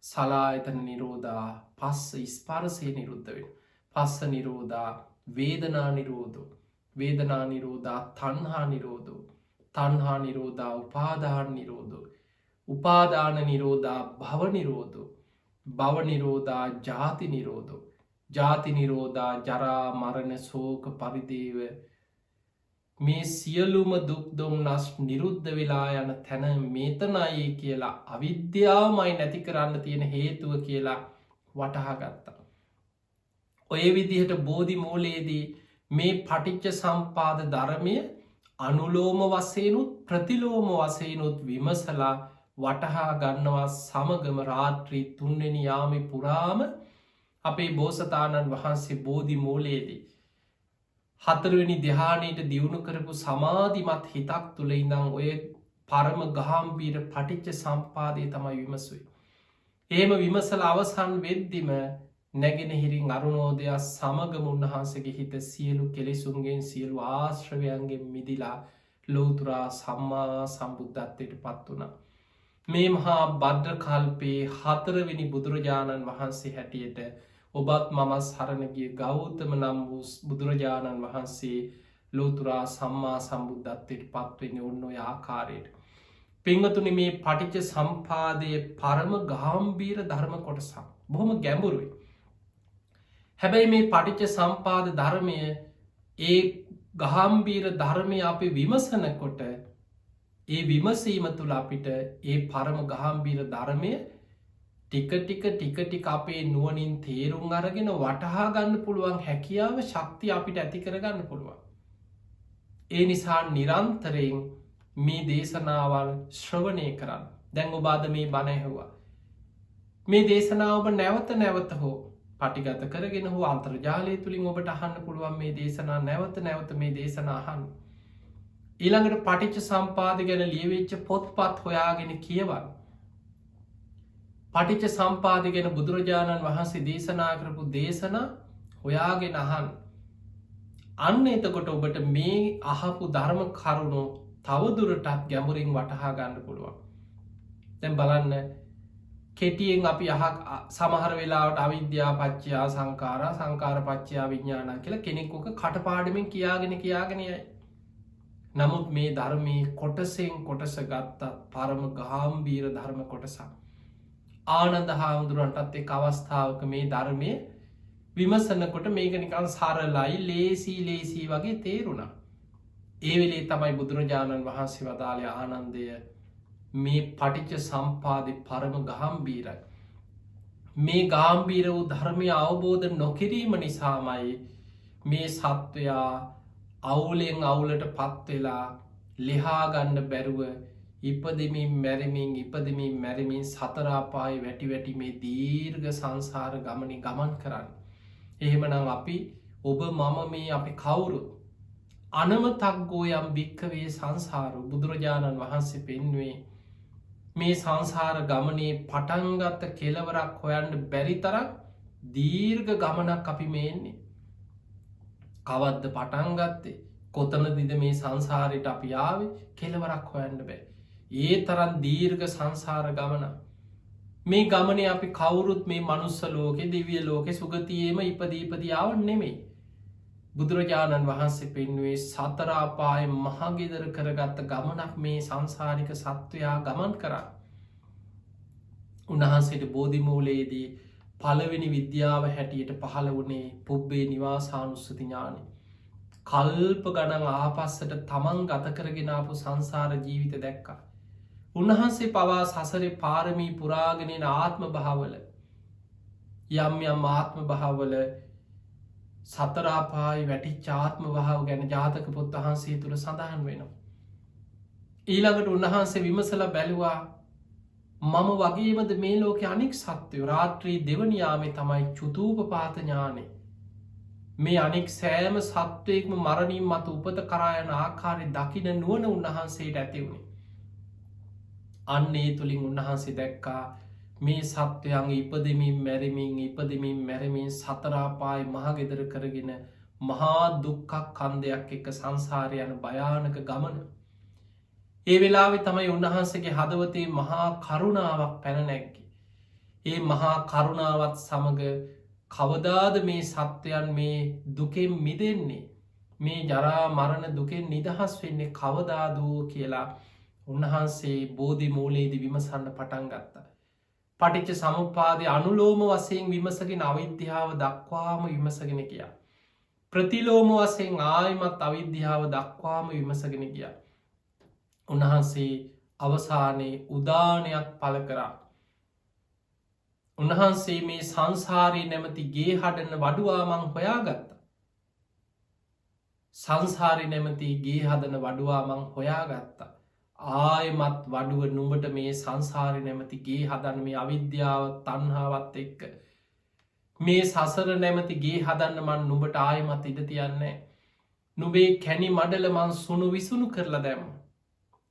සලායතන නිරෝධා පස්ස ස්පර්ශය නිරුද්ධ වෙන පස්ස නිරෝධා වේදනා නිරෝධෝ වේදනා නිරෝධා තණ්හා නිරෝධෝ තණ්හා නිරෝධා උපාදාන නිරෝධෝ උපාදාන නිරෝධා භව නිරෝධෝ භව නිරෝධා ජාති නිරෝධෝ ජාති නිරෝධා ජරා මරණ ශෝක පරිදේව මේ සියලුම දුක් දුම්නස් නිරුද්ධ වෙලා යන තැන මේතනයි කියලා අවිද්‍යාවමයි නැති කරන්න තියෙන හේතුව කියලා වටහා ගත්තා. ඔය විදිහට බෝධි මූලයේදී මේ පටිච්ච සම්පාද ධර්මය අනුලෝම වශයෙන්ුත් ප්‍රතිලෝම වශයෙන්ුත් විමසලා වටහා ගන්නවා සමගම රාත්‍රී 3 වෙනි යාමේ පුරාම අපේ බෝසතාණන් වහන්සේ බෝධි මූලයේදී 4 වෙනි ධ්‍යානයට දියුණු කරපු සමාධිමත් හිතක් තුළ ඉඳන් ඔය පරම ගාම්භීර පටිච්ච සම්පාදය තමයි විමසුවේ. එහෙම විමසලා අවසන් වෙද්දිම නැගෙනහිරින් අරුණෝදයා සමගම උන්වහන්සේගේ හිත සියලු කෙලෙසුන්ගෙන් සියලු ආශ්‍රවයන්ගෙන් මිදිලා ලෞතුරා සම්මා සම්බුද්ධත්වයට පත් වුණා. මේ මහා භද්‍ර කල්පයේ 4 වෙනි බුදුරජාණන් වහන්සේ හැටියට ඔබත් මම සරණ ගිය ගෞතම නම් වූ බුදුරජාණන් වහන්සේ ලෞතුරා සම්මා සම්බුද්ධත්වයට පත් වෙන්නේ ඔන්න ඔය ආකාරයට. පින්වතුනි මේ පටිච්ච සම්පාදයේ පරම ගාම්භීර ධර්ම කොටසක්. බොහොම ගැඹුරුයි. හැබැයි මේ පටිච්ච සම්පාද ධර්මය ඒ ගාම්භීර ධර්මය අපි විමසනකොට ඒ විමසීම තුළ අපිට ඒ පරම ගාම්භීර ධර්මය ටික අපේ නුවණින් තේරුම් අරගෙන වටහා ගන්න පුළුවන් හැකියාව ශක්තිය අපිට ඇති කරගන්න පුළුවන්. ඒ නිසා නිරන්තරයෙන් මේ දේශනාවල් ශ්‍රවණය කරන්න. දැන් ඔබ අද මේ බණ ඇහුවා. මේ දේශනාව ඔබ නැවත නැවත හෝ පටිගත කරගෙන හෝ අන්තර්ජාලය තුලින් ඔබට අහන්න පුළුවන් මේ දේශනා නැවත නැවත මේ දේශනා අහන්න. ඊළඟට පටිච්ච සම්පාද ගැන ලියවිච්ච පොත්පත් හොයාගෙන කියවන්න. පටිච්ච සම්පාද ගැන බුදුරජාණන් වහන්සේ දේශනා කරපු දේශනා හොයාගෙන අහන්න. අන්න එතකොට ඔබට මේ අහපු ධර්ම කරුණු තවදුරටත් ගැඹුරින් වටහා ගන්න පුළුවන්. දැන් බලන්න කෙටියෙන් අපි සමහර වෙලාවට අවිද්‍යාව පත්‍ය සංඛාරා සංඛාර පත්‍ය විඥාන කියලා කෙනෙක් ඔක කටපාඩමින් කියාගෙන යයි. නමුත් මේ ධර්මයේ කොටසෙන් කොටස ගත්තත් පරම ගාම්භීර ධර්ම කොටසක්. ආනන්ද හාමුදුරන්ටත් එක් අවස්ථාවක මේ ධර්මය විමසනකොට මේක නිකන් සරලයි ලේසි වගේ තේරුණා. ඒ වෙලේ තමයි බුදුරජාණන් වහන්සේ වදාළේ ආනන්දය මේ පටිච්ච සම්පාදේ පරම ගාම්භීරයි. මේ ගාම්භීර වූ ධර්මය අවබෝධ නොකිරීම නිසාමයි මේ සත්වයා අවුලෙන් අවුලට පත් වෙලා ලිහා ගන්න බැරුව ඉපදෙමින් මැරෙමින් සතර අපායේ වැටි මේ දීර්ඝ සංසාර ගමනේ ගමන් කරන්න. එහෙමනම් අපි ඔබ මම මේ අපි කවුරුත් අනමතග්ගෝ යම් භික්ඛවේ සංසාරෝ බුදුරජාණන් වහන්සේ පෙන්වුවේ මේ සංසාර ගමනේ පටන්ගත්ත කෙලවරක් හොයන්න බැරි තරම් දීර්ඝ ගමනක් අපි මේ එන්නේ. කවද්ද පටන් ගත්තේ? කොතනදද මේ සංසාරයට අපි ආවේ? කෙලවරක් හොයන්න බෑ. ඒ තරම් දීර්ඝ සංසාර ගමන. මේ ගමනේ අපි කවුරුත් මේ මනුස්ස ලෝකේ දිව්‍ය ලෝකේ සුගතියේම ඉපදී ආව නෙමෙයි. බුදුරජාණන් වහන්සේ පෙන්වුවේ සතර අපායේ මහගෙදර කරගත්ත ගමනක් මේ සංසාරික සත්වයා ගමන් කරා. උන්වහන්සේට බෝධි මූලයේදී පළවෙනි විද්‍යාව හැටියට පහළ වුණේ පුබ්බේ නිවාසානුස්සති ඥානෙ. කල්ප ගණන් ආපස්සට තමන් ගත කරගෙන ආපු සංසාර ජීවිත දැක්කා. උන්වහන්සේ පවා සසරේ පාරමී පුරාගෙනෙන ආත්ම භාවල යම් යම් ආත්ම භාවල සතරාපායි වැටිච්ච ආත්ම භාව ගැන ජාතක පොත් වහන්සේ තුළ සඳහන් වෙනවා. ඊළඟට උන්වහන්සේ විමසල බැලුවා මම වගේමද මේ ලෝක අනික් සත්‍යය රාත්‍රී දෙවනියාමේ තමයි චුතූපපාත ඥානේ. මේ අනික් සෑම සත්වයෙක්ම මරණින් මත උපත කරායන ආකාරය දකින නුවන උන්වහන්සේට ඇතිවුණේ. අන්නේ තුළින් උන්වහන්සේ දැක්කා මේ සත්වයන් ඉපදමින් මැරමින් සතරාපායි මහගෙදර කරගෙන මහා දුක්කක් කන්දයක් එක්ක සංසාරයන භයානක ගමන. ඒ වෙලාවෙ තමයි උන්වහන්සේගේ හදවතේ මහා කරුණාවක් පැනනැක්කි. ඒ මහා කරුණාවත් සමඟ කවදාද මේ සත්වයන් මේ දුකෙන් මිදෙන්නේ මේ ජරා මරණ දුකෙන් නිදහස් වෙන්නේ කවදාදූ කියලා උන්වහන්සේ බෝධි මූලයේදි විමසන්න පටන් ගත්තා. පටිච්ච සමුප්පාදය අනුලෝම වසයෙන් විමසගෙන අවිද්‍යාව දක්වාම විමසගෙන ගියා. ප්‍රතිලෝම වසයෙන් ආයමත් අවිද්‍යාව දක්වාම විමසගෙන ගියා. උන්වහන්සේ අවසානයේ උදානයක් පල කරා. උන්වහන්සේ මේ සංසාරී නැමති ගේ හඩන්න වඩුවාමං හොයාගත්ත. සංසාරි නැමති ගේ හදන වඩුවාමං හොයාගත්තා. ආයමත් වඩුව නුඹට මේ සංසාරි නැමති ගේ හදන්න මේ අවිද්‍යාව තන්හාවත් එක්ක මේ සසර නැමති ගේ හදන්න මන් නුඹට ආයමත් ඉඩ තියන්නේ. නුබේ කැනි මඩල මන් සුණු විසුණු කරලා දැම්ම.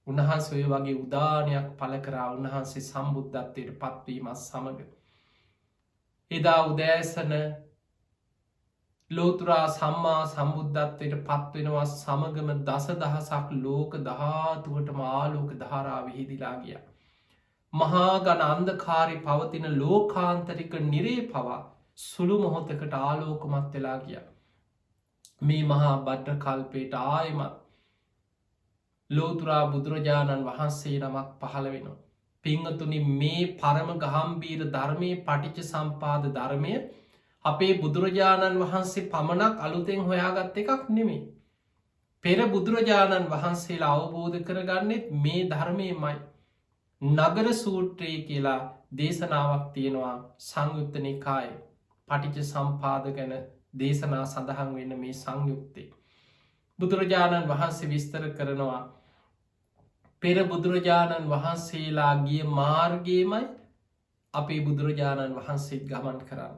උන්වහන්සේ ඔය වගේ උදානයක් පල කරා. උන්වහන්සේ සම්බුද්ධත්වයට පත්වීමත් සමඟ එදා උදෑසන ලෝතුරා සම්මා සම්බුද්ධත්වයට පත්වෙනවා සමගම දස දහසක් ලෝක ධාතුවට ආලෝක ධාරා විහිදිලා ගිය. මහා ගණ අන්ධකාරි පවතින ලෝකාන්තරික නිරේ පවා සුළු මොහොතකට ආලෝකමත් වෙලා ගිය. මේ මහා බට්ට කල්පයට ආයමත් ලෝතුරා බුදුරජාණන් වහන්සේ නමක් පහළ වෙනවා. පිංහතුනි මේ පරම ගහම්බීර ධර්මය පටිච්ච සම්පාද ධර්මය අපේ බුදුරජාණන් වහන්සේ පමණක් අලුතෙන් හොයාගත්ත එකක් නෙමේ. පෙර බුදුරජාණන් වහන්සේලා අවබෝධ කරගන්නෙත් මේ ධර්මයමයි. නගර සූත්‍රයේ කියලා දේශනාවක් තියෙනවා සංයුත්ත නිකාය පටිච්ච සම්පාද ගැන දේශනා සඳහන් වෙන්න මේ සංයුත්තේ. බුදුරජාණන් වහන්සේ විස්තර කරනවා පෙර බුදුරජාණන් වහන්සේලා ගිය මාර්ගයමයි අපේ බුදුරජාණන් වහන්සේත් ගමන් කරන්න.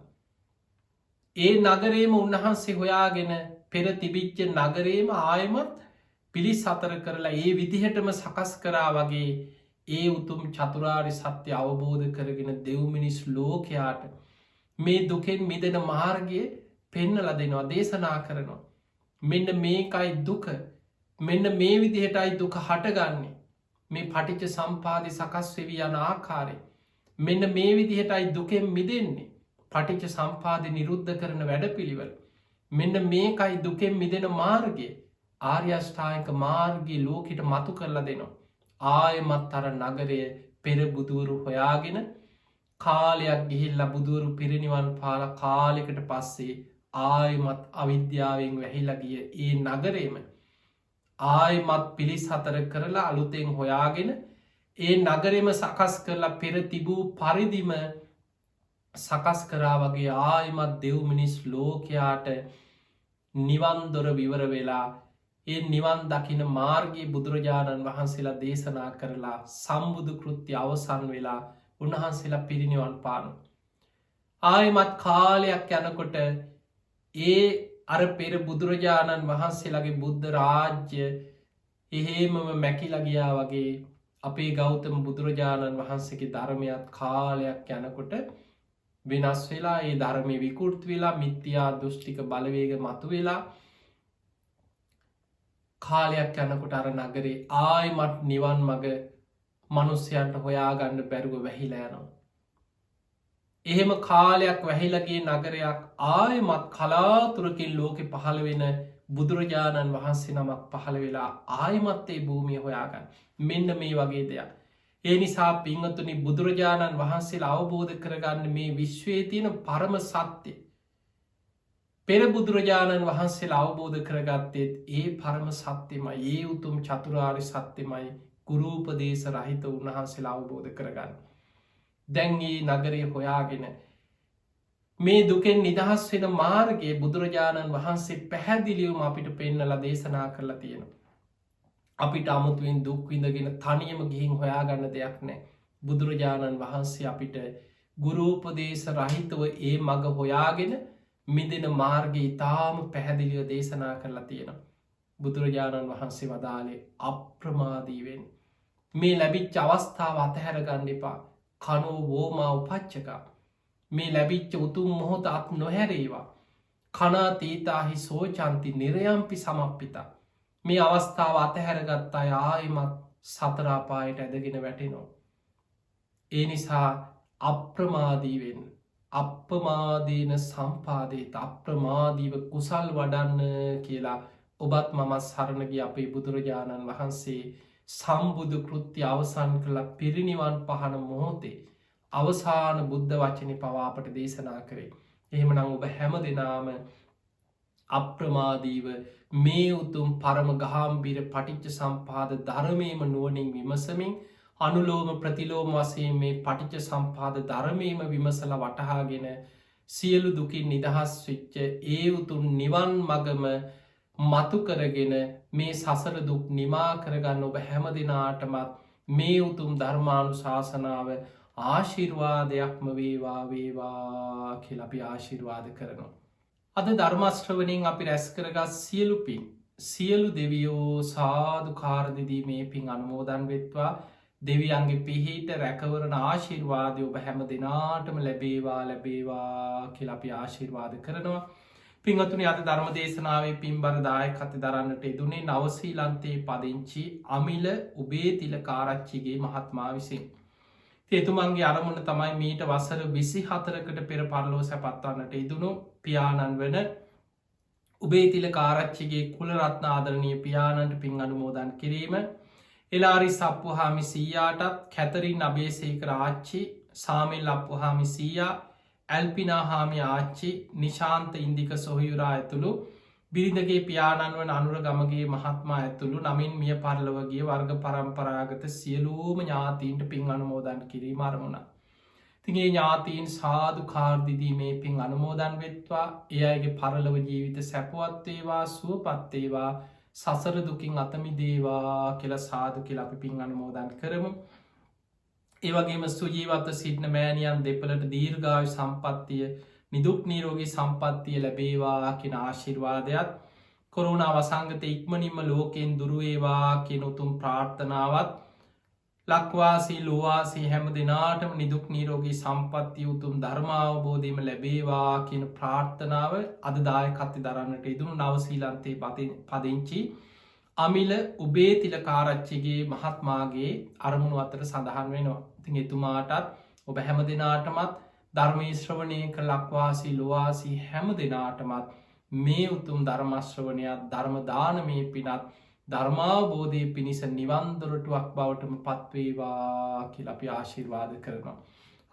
ඒ නගරේම උන්වහන්සේ හොයාගෙන පෙර තිබිච්ච නගරේම ආයමත් පිළි සතර කරලා ඒ විදිහටම සකස් කරා වගේ ඒ උතුම් චතුරාරි සත්‍ය අවබෝධ කරගෙන දෙව්මිනිස් ලෝකයාට මේ දුකෙන් මිදෙන මාර්ගය පෙන්නල දෙනවා දේශනා කරනවා. මෙන්න මේකයි දුක මෙන්න මේ විදිහටයි දුක හටගන්නේ මේ පටිච්ච සම්පාදි සකස් වෙවී යන ආකාරය මෙන්න මේ විදිහටයි දුකෙන් මිදෙන්නේ පටිච්ච සම්පාදි නිරුද්ධ කරන වැඩ පිළිවල මෙන්න මේකයි දුකෙන් මිදෙන මාර්ගය ආර්යෂ්ඨායක මාර්ගී ලෝකෙට මතු කරලා දෙනවා. ආයමත් අර නගරය පෙර බුදුවරු හොයාගෙන කාලයක් ගිහිල්ලා බුදුවරු පිරිනිවන් පාල කාලෙකට පස්සේ ආයමත් අවිද්‍යාවෙන් වැහිලා ගිය ඒ නගරේම ආයමත් පිළිස් හතර කරලා අලුතෙන් හොයාගෙන ඒ නගරෙම සකස් කරලා පෙර තිබූ පරිදිම සකස් කරා වගේ ආයමත් දෙව්මිනිස් ලෝකයාට නිවන්දොර විවර වෙලා ඒ නිවන් දකින මාර්ගී බුදුරජාණන් වහන්සේලා දේශනා කරලා සම්බුදු කෘත්‍ය අවසන් වෙලා උන්වහන්සේලා පිරිනිවන් පාන. ආයමත් කාලයක් යනකොට ඒ අර පෙර බුදුරජාණන් වහන්සේලාගේ බුද්ධ රාජ්‍ය එහෙමම මැකිලා ගියා වගේ අපේ ගෞතම බුදුරජාණන් වහන්සේගේ ධර්මයත් කාලයක් යනකොට වෙනස් වෙලා ඒ ධර්මය විකෘත් වෙලා මිත්‍යා දෘෂ්ටික බලවේග මතු වෙලා කාලයක් යනකොට අර නගරේ ආයමත් නිවන් මග මනුස්්‍යයන්ට හොයාගන්න බැරුව වැහිලා යනවා. එහෙම කාලයක් වැහිලගේ නගරයක් ආයමත් කලාතුරකින් ලෝකෙ පහළ වෙන බුදුරජාණන් වහන්සේ නමක් පහළ වෙලා ආයමත්තේ භූමිය හොයාගන්න මෙන්න මේ වගේ දෙයක්. ඒ නිසා පිංහතුනි බුදුරජාණන් වහන්සේලා අවබෝධ කරගන්න මේ විශ්වයේ තියෙන පරම සත්‍යය පෙර බුදුරජාණන් වහන්සේලා අවබෝධ කරගත්තෙත් ඒ පරම සත්‍යමයි, ඒ උතුම් චතුරාර්ය සත්‍යමයි ගුරූපදේශ රහිත උන්වහන්සේලා අවබෝධ කරගන්න. දැන් ඒ නගරය හොයාගෙන මේ දුකෙන් නිදහස් වෙන මාර්ගයේ බුදුරජාණන් වහන්සේ පැහැදිලිවම අපිට පෙන්නලා දේශනා කරලා තියෙනවා. අපිට අමුතුවෙන් දුක් විඳගෙන තනියම ගිහින් හොයාගන්න දෙයක් නෑ. බුදුරජාණන් වහන්සේ අපිට ගුරූපදේශ රහිතව ඒ මඟ හොයාගෙන මිදෙන මාර්ගය ඉතාම පැහැදිලිව දේශනා කරලා තියෙනවා. බුදුරජාණන් වහන්සේ වදාළේ අප්‍රමාදීවෙන් මේ ලැබිච්ච අවස්ථාව අතහැර ගන්න එපා. කනෝ වෝමා උපච්චකා, මේ ලැබිච්ච උතුම් මොහොත අත් නොහැරේවා. කනා තීතාහි සෝචන්ති නිරයම්පි සමප්පිතා, මේ අවස්ථාව අතහැරගත් අය ආයිමත් සතරාපායට ඇදගෙන වැටෙනවා. ඒ නිසා අප්‍රමාදීවෙන් අප්‍රමාදීන සම්පාදේත අප්‍රමාදීව කුසල් වඩන්න කියලා ඔබත් මමත් සරණගිය අපේ බුදුරජාණන් වහන්සේ සම්බුදු කෘත්‍ය අවසන් කළ පිරිනිවන් පහන මොහොතේ අවසාන බුද්ධ වචනය පවාපට දේශනා කරේ. එහෙමනම් ඔබ හැම දෙනාම අප්‍රමාදීව මේ උතුම් පරම ගහම්බිර පටිච්ච සම්පාද ධර්මයම නුවණින් විමසමින් අනුලෝම ප්‍රතිලෝම වශයෙන් මේ පටිච්ච සම්පාද ධර්මයම විමසලා වටහාගෙන සියලු දුකින් නිදහස් වෙච්ච ඒ උතුම් නිවන් මගම මතු කරගෙන මේ සසර දුක් නිමා කරගන්න ඔබ හැම දෙනාටමත් මේ උතුම් ධර්මානුශාසනාව ආශිර්වාදයක්ම වේවා වේවා කියලා අපි ආශිර්වාද කරනවා. අද ධර්මශ්‍රවණයෙන් අපි රැස් කරගත් සියලු පින් සියලු දෙවියෝ සාදුකාර දෙදී මේ පින් අනුමෝදන් වෙත්වා. දෙවියන්ගේ පිහිට රැකවරණ ආශිර්වාදය ඔබ හැම දෙනාටම ලැබේවා ලැබේවා කියලා අපි ආශිර්වාද කරනවා. පින්වතුනි, අද ධර්ම දේශනාවේ පින්බර දායකත්වය දරන්නට යෙදුනේ නවසීලන්තයේ පදිංචි අමිල උබේතිල කාරච්චිගේ මහත්මයා විසින්. එතුමන්ගේ අරමුණ තමයි මීට වසර 24කට පෙර පරලොව සැපත්වන්නට යෙදුණු පියාණන් වන උබේතිල කාරච්චිගේ කුලරත්න ආදරණීය පියාණන්ට පින් අනුමෝදන් කිරීම, එලාරි සප්පුහාමි සීයාටත් කැතරින් අබේසේකර ආච්චි, සාමිල් අප්පුහාමි සීයා, ඇල්පිනා හාමි ආච්චි, නිශාන්ත ඉන්දික සොහයුරා ඇතුළු බිරිඳගේ පියාණන් වන අනුර ගමගේ මහත්මා ඇතුළු නමින් මිය පරලොවගේ වර්ග පරම්පරාගත සියලූම ඥාතීන්ට පින් අනුමෝදන් කිරීම අරමුණා. තිගේ ඥාතීන් සාදුකාර්දිදී මේ පින් අනුමෝදන් වෙත්වා. ඒ අයගේ පරලොව ජීවිත සැපවත්වේවා සුවපත්තේවා සසර දුකින් අතමිදේවා කියලා සාදු කියලා අපි පින් අනුමෝදන් කරමු. ඒවගේම සුජීවත්ව සිටින මෑණියන් දෙපළට දීර්ඝායු සම්පත්තිය නිදුක් නිරෝගී සම්පත්තිය ලැබේවා කියන ආශිර්වාදයත්, කොරුණා වසංගත ඉක්මනින්ම ලෝකයෙන් දුරුවේවා කියන උතුම් ප්‍රාර්ථනාවත්, ලක්වාසී ලෝවාසී හැම දෙනාටම නිදුක් නිරෝගී සම්පත්තිය උතුම් ධර්මාවබෝධයම ලැබේවා කියන ප්‍රාර්ථනාව අද දායකත්වය දරන්නට යෙදුණු නවසීලන්තයේ පදිංචි අමිල උබේතිල කාරච්චිගේ මහත්මාගේ අරමුණු අතර සඳහන් වෙනවා. ඉතින් එතුමාටත් ඔබ හැම දෙනාටමත් ධර්මයේ ශ්‍රවණය කළ ලක්වාසී ලෝවාසී හැම දෙනාටමත් මේ උතුම් ධර්මශ්‍රවණයත් ධර්ම දානමේ පිනත් ධර්මාවබෝධය පිණිස නිවන් දොරටුවක් බවටම පත්වේවා කියලා අපි ආශිර්වාද කරනවා.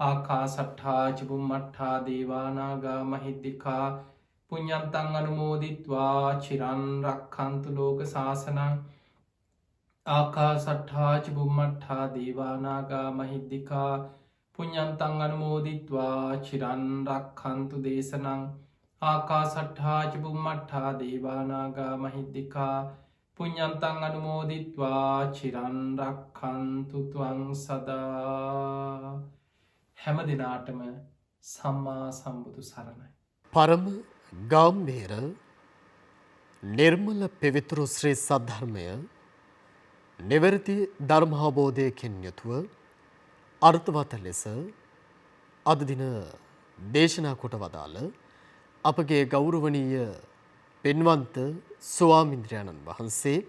ආකාසට්ඨා චුම්මට්ඨා දේවානාගා මහිද්దికා පුඤ්ඤන්තං අනුමෝදිත්වා චිරන් රක්ඛන්තු ලෝක සාසනං. ආකාසට්ඨා චුම්මට්ඨා දේවානාගා මහිද්దికා පුඤ්ඤන්තං අනුමෝදිත්වා චිරන් රක්ඛන්තු දේශනං. ආකාසට්ඨා චුම්මට්ඨා දේවානාගා මහිද්దికා පුඤ්ඤන්තං අනුමෝදිත්වා චිරන් රක්ඛන්තු ත්වං සදා. හැම දිනාටම සම්මා සම්බුදු සරණයි. පරම ගාම්භීර නිර්මල පවිත්‍ර ශ්‍රී සද්ධර්මය නිවැරදි ධර්මාවබෝධයකින් යුතුව අර්ථවත් ලෙස අද දින දේශනා කොට වදාළ අපගේ ගෞරවනීය පින්වන්ත ස්වාමීන්ද්‍රයන්න් වහන්සේ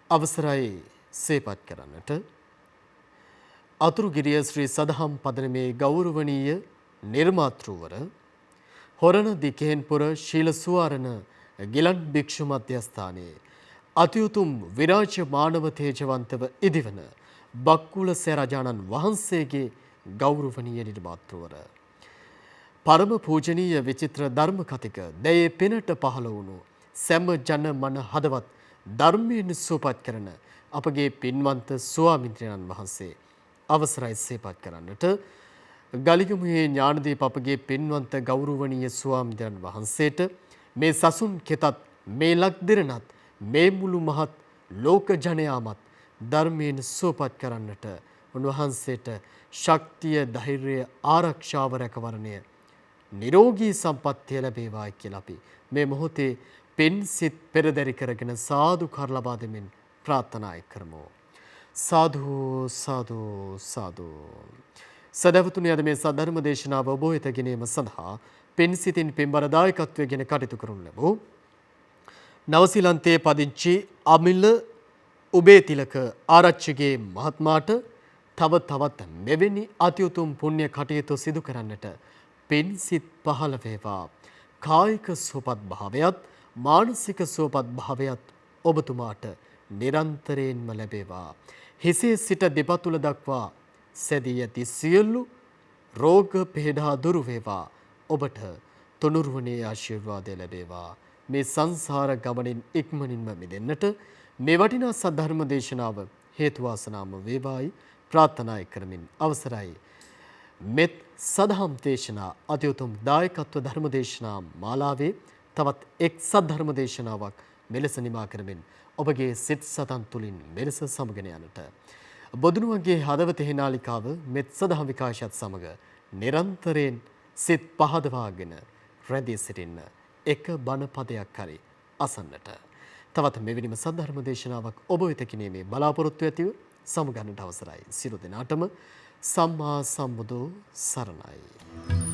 අවසරයි සේපත් කරන්නට, අතුරුගිරිය ශ්‍රී සදහම් පදනමේ ගෞරවනීය නිර්මාතෘවර හොරණ දිකෙන්පුර ශීල සුවාරණ ගිලන් භික්ෂු මධ්‍යස්ථානයේ අතිඋතුම් විරාජ්‍ය මානව තේජවන්තව ඉදිවන බක්කුල සේරජානන් වහන්සේගේ ගෞරවනීය නිර්මාතෘවර පරම පූජනීය විචිත්‍ර ධර්ම කතික දැයේ පෙනට පහළ වුණු සෑම ජන මන හදවත් ධර්මයෙන් සුවපත් කරන අපගේ පින්වන්ත ස්වාමීන් වහන්සේ අවසරයි සේපත් කරන්නට ගලිගමුවේ ඥානදීප අපගේ පින්වන්ත ගෞරවනීය ස්වාමීන් වහන්සේට මේ සසුන් කෙතත් මේ ලක්දිරණත් මේ මුළු මහත් ලෝක ජනයාමත් ධර්මයෙන් සුවපත් කරන්නට උන්වහන්සේට ශක්තිය ධෛර්යය ආරක්ෂාව රැකවරණය නිරෝගී සම්පත්තිය ලැබේවායි කියලා අපි මේ මොහොතේ පින් සිත් පෙරදරි කරගෙන සාදු කර ලබා දෙමින් ප්‍රාර්ථනා කරමු. සාදු සාදු සාදු. සදවතුනි අද මේ සද්ධර්ම දේශනාව ඔබ වෙත ගෙනීම සඳහා පින් සිතින් පින්බර දායකත්වයෙන් කටයුතු කරනු ලැබූ නවසීලන්තයේ පදිංචි අමිල උබේතිලක ආරච්චිගේ මහත්මයාට තව තවත් මෙවැනි අතිඋතුම් පුණ්‍ය කටයුතු සිදු කරන්නට පින් සිත් පහළ වේවා. කායික සුවපත් භාවයත් මානසික සුවපත් භාවයත් ඔබතුමාට නිරන්තරයෙන්ම ලැබේවා. හිසේ සිට දෙපතුල දක්වා සැදී ඇති සියලු රෝග පීඩා දුරු වේවා. ඔබට තුනුරුවනේ ආශිර්වාදය ලැබේවා. මේ සංසාර ගමනින් ඉක්මනින්ම මිදෙන්නට මේ වටිනා සද්ධර්ම දේශනාව හේතු වාසනාම වේවායි ප්‍රාර්ථනා කරමින් අවසරයි. මෙත් සදහම් දේශනා අතිඋතුම් දායකත්ව ධර්ම දේශනා මාලාවේ තවත් එක් සද්ධර්ම දේශනාවක් මෙලෙස නිමා කරමින් ඔබගේ සිත් සතන් තුලින් මෙලෙස සමගෙන යන්නට බොදුනුවන්ගේ හදවතෙහි නාලිකාව මෙත් සදහම් විකාශයත් සමග නිරන්තරයෙන් සිත් පහදවාගෙන රැඳී සිටින්න එක බණ පදයක් හරි අසන්නට තවත් මෙවැනිම සද්ධර්ම දේශනාවක් ඔබ වෙත කිනීමේ බලාපොරොත්තු ඇතිව සමුගන්නට අවසරයි. සියලු දෙනාටම සම්මා සම්බුදු සරණයි.